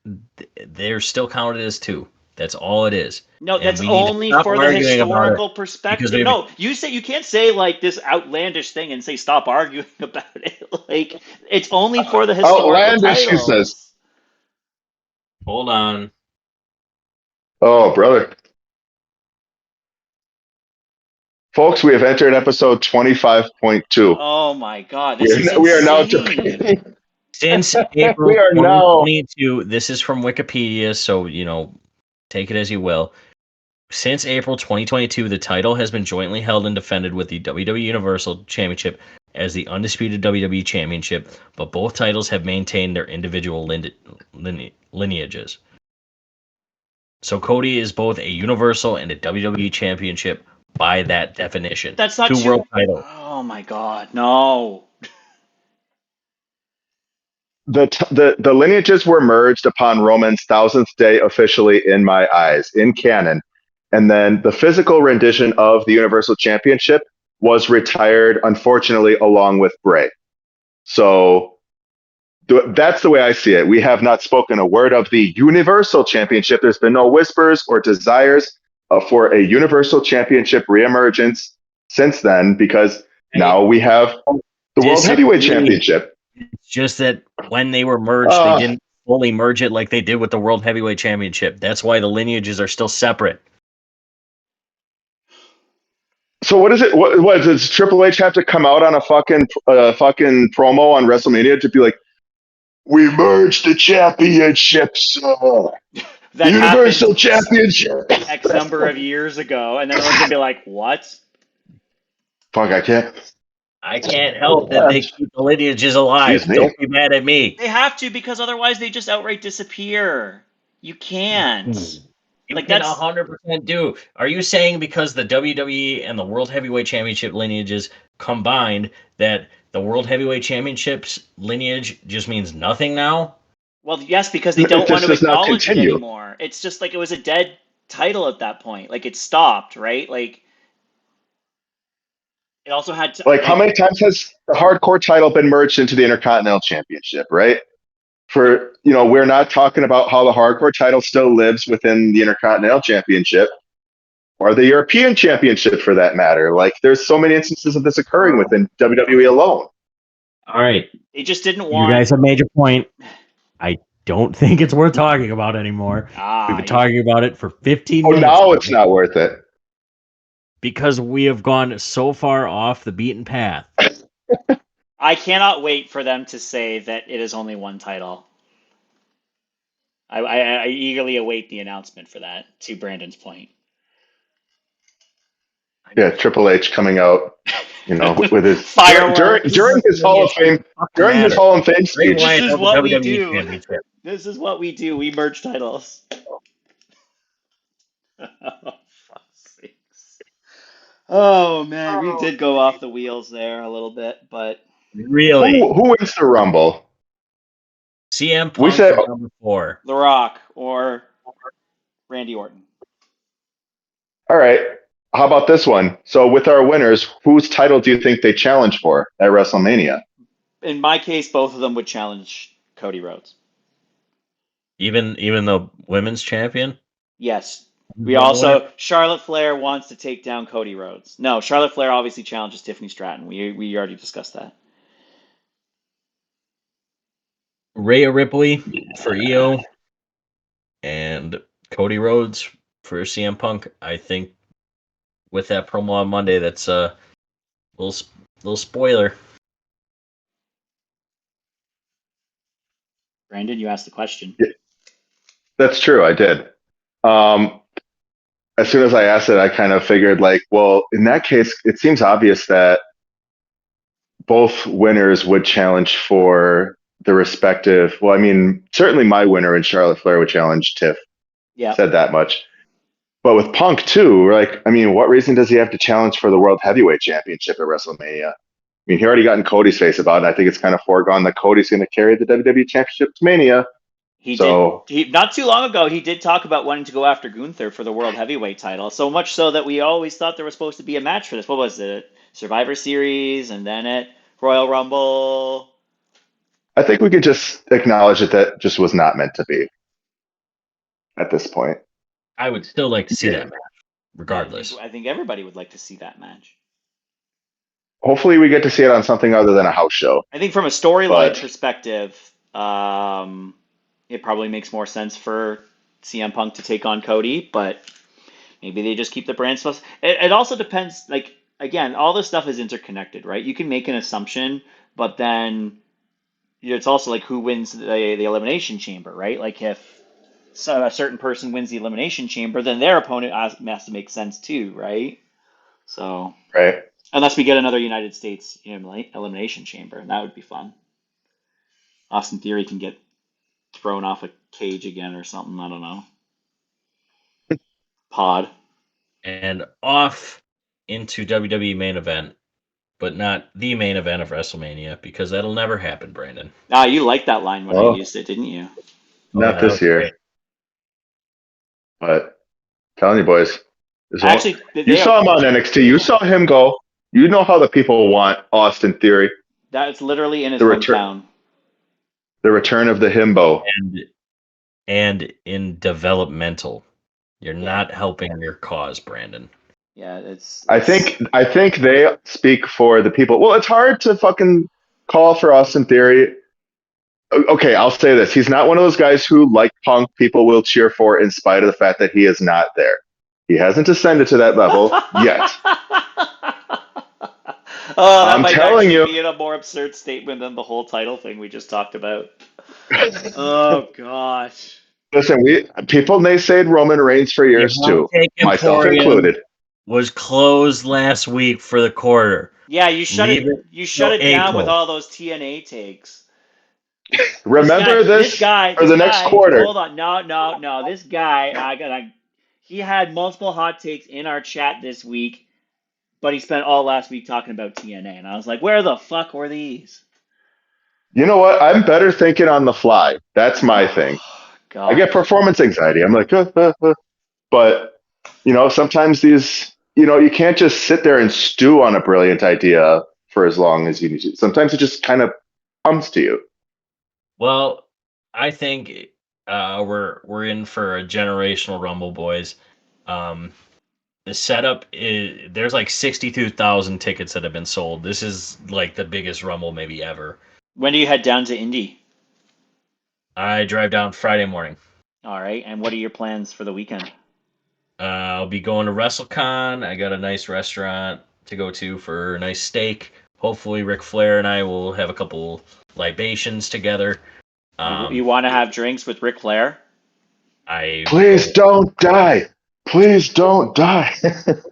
there. they're still counted as two. That's all it is. No, And that's we need to only stop for the arguing about it historical because perspective. we No, you can't say like this outlandish thing and say stop arguing about it. Like it's only for the historical Outlandish, she says. titles. hold on. Oh, brother. Folks, we have entered episode 25.2. Oh my god, this is We are now insane. debating. Since April We are now. 2022, this is from Wikipedia, so take it as you will. Since April 2022, the title has been jointly held and defended with the WWE Universal Championship as the undisputed WWE Championship, but both titles have maintained their individual lineages. So Cody is both a Universal and a WWE Championship by that definition. That's not two world titles. Oh my god, no. The lineages were merged upon Roman's 1,000th day officially in my eyes, in canon. And then the physical rendition of the Universal Championship was retired, unfortunately, along with Bray. So that's the way I see it. We have not spoken a word of the Universal Championship. There's been no whispers or desires for a Universal Championship reemergence since then, because now we have the World Heavyweight Championship. It's just that when they were merged, they didn't fully merge it like they did with the World Heavyweight Championship. That's why the lineages are still separate. So what is it? What does Triple H have to come out on a fucking promo on WrestleMania to be like, we merged the championships, the That Universal happened Championship X number of years ago, and then everyone's gonna be like, what? Fuck, I can't help that they keep the lineages alive. Excuse me. Don't be mad at me. They have to because otherwise they just outright disappear. You can't. You Like, can that's 100% do. Are you saying because the WWE and the World Heavyweight Championship lineages combined that the World Heavyweight Championships lineage just means nothing now? well, yes, because they It don't just want to does not acknowledge it continue. anymore. It's just like it was a dead title at that point. Like it stopped, right? Like it also had to Like, how many times has the hardcore title been merged into the Intercontinental Championship, right? We're not talking about how the hardcore title still lives within the Intercontinental Championship or the European Championship for that matter. Like, there's so many instances of this occurring within WWE alone. All right. They just didn't You want. guys have made your point. I don't think it's worth talking about anymore. We've been talking about it for 15 Oh, minutes. now it's not worth it. Because we have gone so far off the beaten path. I cannot wait for them to say that it is only one title. I eagerly await the announcement for that. To Brandon's point. Yeah, Triple H coming out, with his Fireworks. during his Hall of Fame speech. This is what we WWE do. Championship. This is what we do. We merge titles. Oh, fuck's sakes. Oh man, we did go off the wheels there a little bit, but Really? Who wins the Rumble? CM Punk We said- for number 4. The Rock or Randy Orton. All right. How about this one? So with our winners, whose title do you think they challenge for at WrestleMania? In my case, both of them would challenge Cody Rhodes. Even the women's champion? Yes. Charlotte Flair wants to take down Cody Rhodes. No, Charlotte Flair obviously challenges Tiffany Stratton. We already discussed that. Rhea Ripley for EO and Cody Rhodes for CM Punk. I think with that promo on Monday, that's a little spoiler. Brandon, you asked the question. That's true. I did. As soon as I asked it, I kind of figured, like, well, in that case, it seems obvious that both winners would challenge for the respective. Well, I mean, certainly my winner and Charlotte Flair would challenge Tiff. Yeah. Said that much. But with Punk too, like, I mean, what reason does he have to challenge for the World Heavyweight Championship at WrestleMania? I mean, he already got in Cody's face about it. I think it's kind of foregone that Cody's going to carry the WWE Championship to Mania. He So did. He not too long ago. He did talk about wanting to go after Gunther for the World Heavyweight title. So much so that we always thought there was supposed to be a match for this. What was it? Survivor Series, and then at Royal Rumble. I think we could just acknowledge that just was not meant to be at this point. I would still like to see that match, regardless. I think everybody would like to see that match. Hopefully, we get to see it on something other than a house show. I think from a storyline But- perspective, it probably makes more sense for CM Punk to take on Cody, but maybe they just keep the brand stuff. It also depends, like, again, all this stuff is interconnected, right? You can make an assumption, but then it's also like who wins the Elimination Chamber, right? Like if a certain person wins the Elimination Chamber, then their opponent has to make sense too, right? So, Right. unless we get another United States Elimination Chamber, and that would be fun. Austin Theory can get thrown off a cage again or something. I don't know. Pod. And off into WWE main event, but not the main event of WrestleMania, because that'll never happen, Brandon. Ah, you liked that line when Oh. I used it, didn't you? Not that this was year. great. But telling you boys, Actually, you saw him on NXT. You saw him go. You know how the people want Austin Theory. that's literally in his The return- hometown. The return of the himbo. And in developmental. You're not helping your cause, Brandon. Yeah, it's. I think they speak for the people. Well, it's hard to fucking call for Austin Theory. Okay, I'll say this. He's not one of those guys who, like Punk, people will cheer for in spite of the fact that he is not there. He hasn't ascended to that level yet. Oh, that I'm might telling actually you. be a more absurd statement than the whole title thing we just talked about. Oh gosh. Listen, people naysayed Roman Reigns for years too, myself included. Was closed last week for the quarter. Yeah, you shut Leave it. it You shut it till down April. with all those TNA takes. Remember this guy for the next quarter. Hold on, no. This guy, he had multiple hot takes in our chat this week, but he spent all last week talking about TNA, and I was like, where the fuck were these? You know what? I'm better thinking on the fly. That's my thing. God. I get performance anxiety. I'm like, but sometimes these, you can't just sit there and stew on a brilliant idea for as long as you need to. Sometimes it just kind of comes to you. Well, I think we're in for a generational Rumble, boys. The setup is there's like 62,000 tickets that have been sold. This is like the biggest Rumble maybe ever. When do you head down to Indy? I drive down Friday morning. All right, and what are your plans for the weekend? I'll be going to WrestleCon. I got a nice restaurant to go to for a nice steak. Hopefully, Ric Flair and I will have a couple libations together. You want to have drinks with Ric Flair? Please don't die. Please don't die.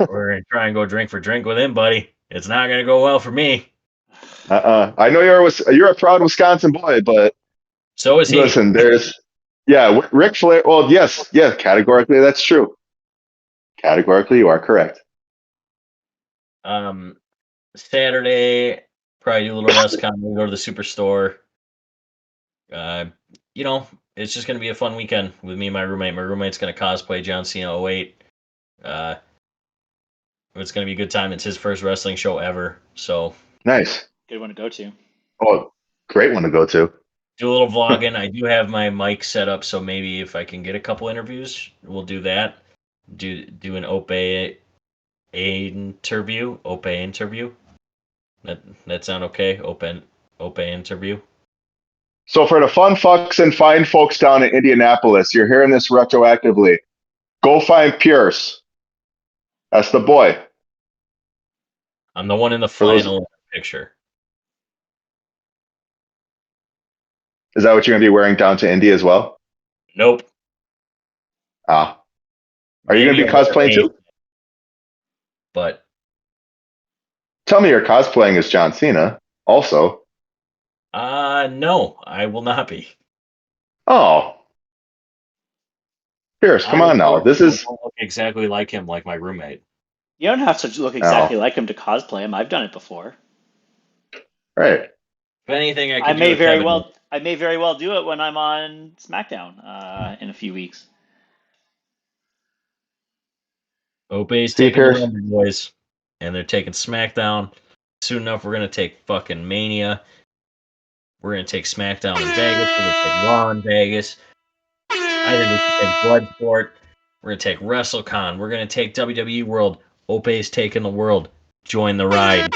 We're gonna try and go drink for drink with him, buddy. It's not gonna go well for me. I know you're a proud Wisconsin boy, but So is he. listen, Ric Flair. Well, yes, categorically that's true. Categorically, you are correct. Saturday, probably do a little WrestleCon. We'll go to the Superstore. It's just gonna be a fun weekend with me and my roommate. My roommate's gonna cosplay John Cena 08. It's gonna be a good time. It's his first wrestling show ever, so Nice. Good one to go to. Oh, great one to go to. do a little vlogging. I do have my mic set up, so maybe if I can get a couple interviews, we'll do that. Do an Ope-Eh interview. Ope-Eh interview. That sound okay? Ope-Eh interview. So for the fun fucks and fine folks down in Indianapolis, you're hearing this retroactively. Go find Pierce. That's the boy. I'm the one in the those- flannel picture. Is that what you're going to be wearing down to Indy as well? Nope. Are you going to be Maybe I'll wear cosplaying too? But Tell me you're cosplaying as John Cena. also? No, I will not be. Oh. Pierce, come on now. This I is... won't look exactly like him, like my roommate. You don't have to look Oh. exactly like him to cosplay him. I've done it before. Right. If anything, I I could do may a very Kevin. well. I may very well do it when I'm on SmackDown in a few weeks. Ope-Eh's See you, taking the Pierce. Rumble, boys, and they're taking SmackDown. Soon enough, we're gonna take fucking Mania. We're gonna take SmackDown in Vegas. We're gonna take Raw in Vegas. I think we should take Bloodsport. We're gonna take WrestleCon. We're gonna take WWE World. Ope-Eh's taking the world. Join the ride.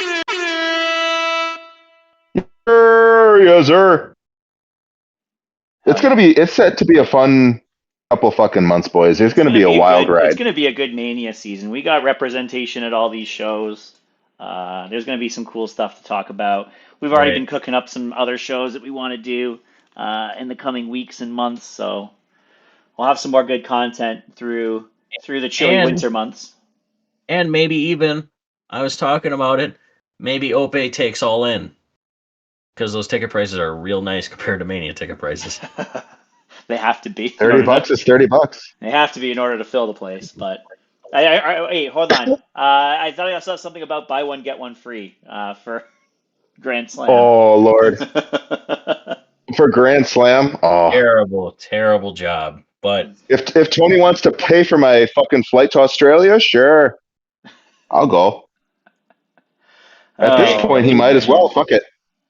Yes, sir. Hell yeah. It's set to be a fun couple fucking months, boys. It's gonna be a wild It's ride. going to be a good Mania season. We got representation at all these shows. There's going to be some cool stuff to talk about. We've already Right. been cooking up some other shows that we want to do in the coming weeks and months. So we'll have some more good content through the chilly And- winter months. And maybe even, I was talking about it, maybe Ope takes All In. Because those ticket prices are real nice compared to Mania ticket prices. They have to be. $30 is $30. They have to be in order to fill the place. But hey, hold on. I thought I saw something about buy one get one free for Grand Slam. Oh Lord. For Grand Slam. Oh. Terrible job. But If Tony wants to pay for my fucking flight to Australia, sure. I'll go. At this point, he might as well. Fuck it.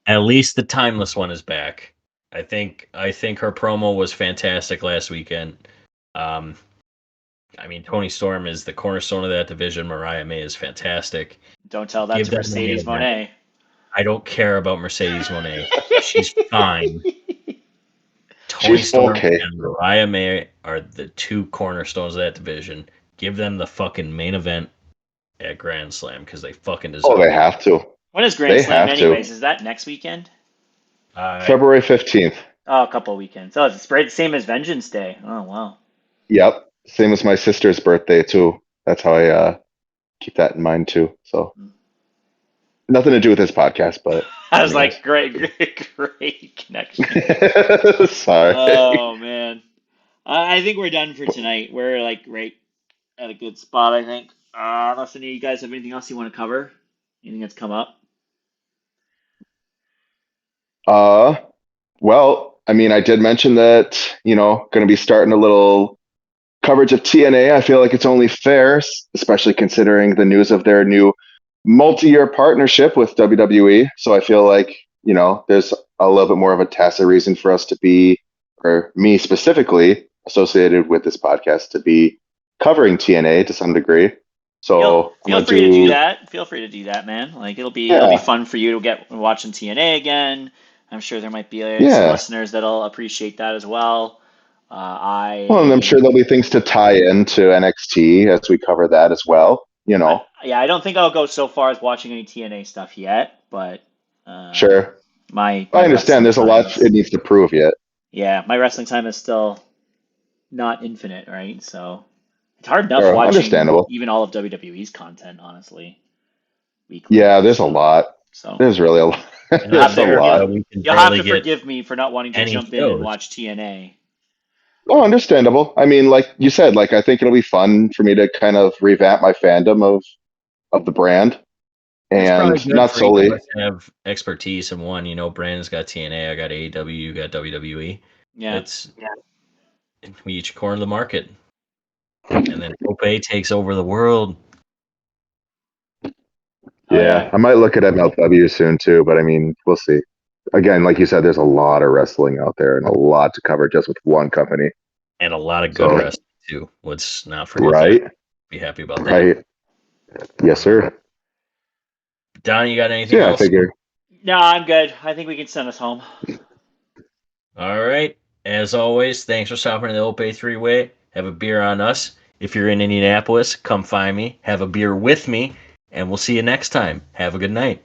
at least the timeless one is back. I think her promo was fantastic last weekend. I mean, Toni Storm is the cornerstone of that division. Mariah May is fantastic. Don't tell that Give to them Mercedes the main Moné. I don't care about Mercedes Moné. She's fine. Toni She's Storm okay. and Mariah May are the two cornerstones of that division. Give them the fucking main event at Grand Slam because they fucking deserve Oh, they it. have to. When is Grand They Slam have to. anyways? Is that next weekend? February 15th. Oh, a couple of weekends. Oh, it's the same as Vengeance Day. Oh, wow. Yep. Same as my sister's birthday, too. That's how I keep that in mind, too. So, nothing to do with this podcast, but. I was like, great connection. Sorry. Oh, man. I think we're done for tonight. We're like right at a good spot, I think. Unless any of you guys have anything else you want to cover? Anything that's come up? Well, I mean, I did mention that, going to be starting a little coverage of TNA. I feel like it's only fair, especially considering the news of their new multi-year partnership with WWE. So I feel like, there's a little bit more of a tacit reason for us to be, or me specifically, associated with this podcast to be covering TNA to some degree. So feel free to do that. Feel free to do that, man. Like it'll be fun for you to get watching TNA again. I'm sure there might be some listeners that'll appreciate that as well. And I'm sure there'll be things to tie into NXT as we cover that as well. I don't think I'll go so far as watching any TNA stuff yet, but sure. I understand there's a lot it needs to prove yet. Yeah, my wrestling time is still not infinite, right? So it's hard enough watching even all of WWE's content, honestly. Weekly. Yeah, there's a lot. So there's really a lot. You'll have to forgive me for not wanting to jump in and watch TNA. Oh, understandable. I mean, like you said, I think it'll be fun for me to kind of revamp my fandom of the brand. And not solely have expertise in one. Brandon's got TNA, I got AEW, you got WWE. Yeah. We each corner the market. And then Ope takes over the world. Yeah, I might look at MLW soon too, but I mean, we'll see. Again, like you said, there's a lot of wrestling out there and a lot to cover just with one company. And a lot of good wrestling too. Let's not forget that. Be happy about that. Right. Yes, sir. Don, you got anything else? I figured. No, I'm good. I think we can send us home. All right. As always, thanks for stopping at the Ope three-way. Have a beer on us. If you're in Indianapolis, come find me. Have a beer with me. And we'll see you next time. Have a good night.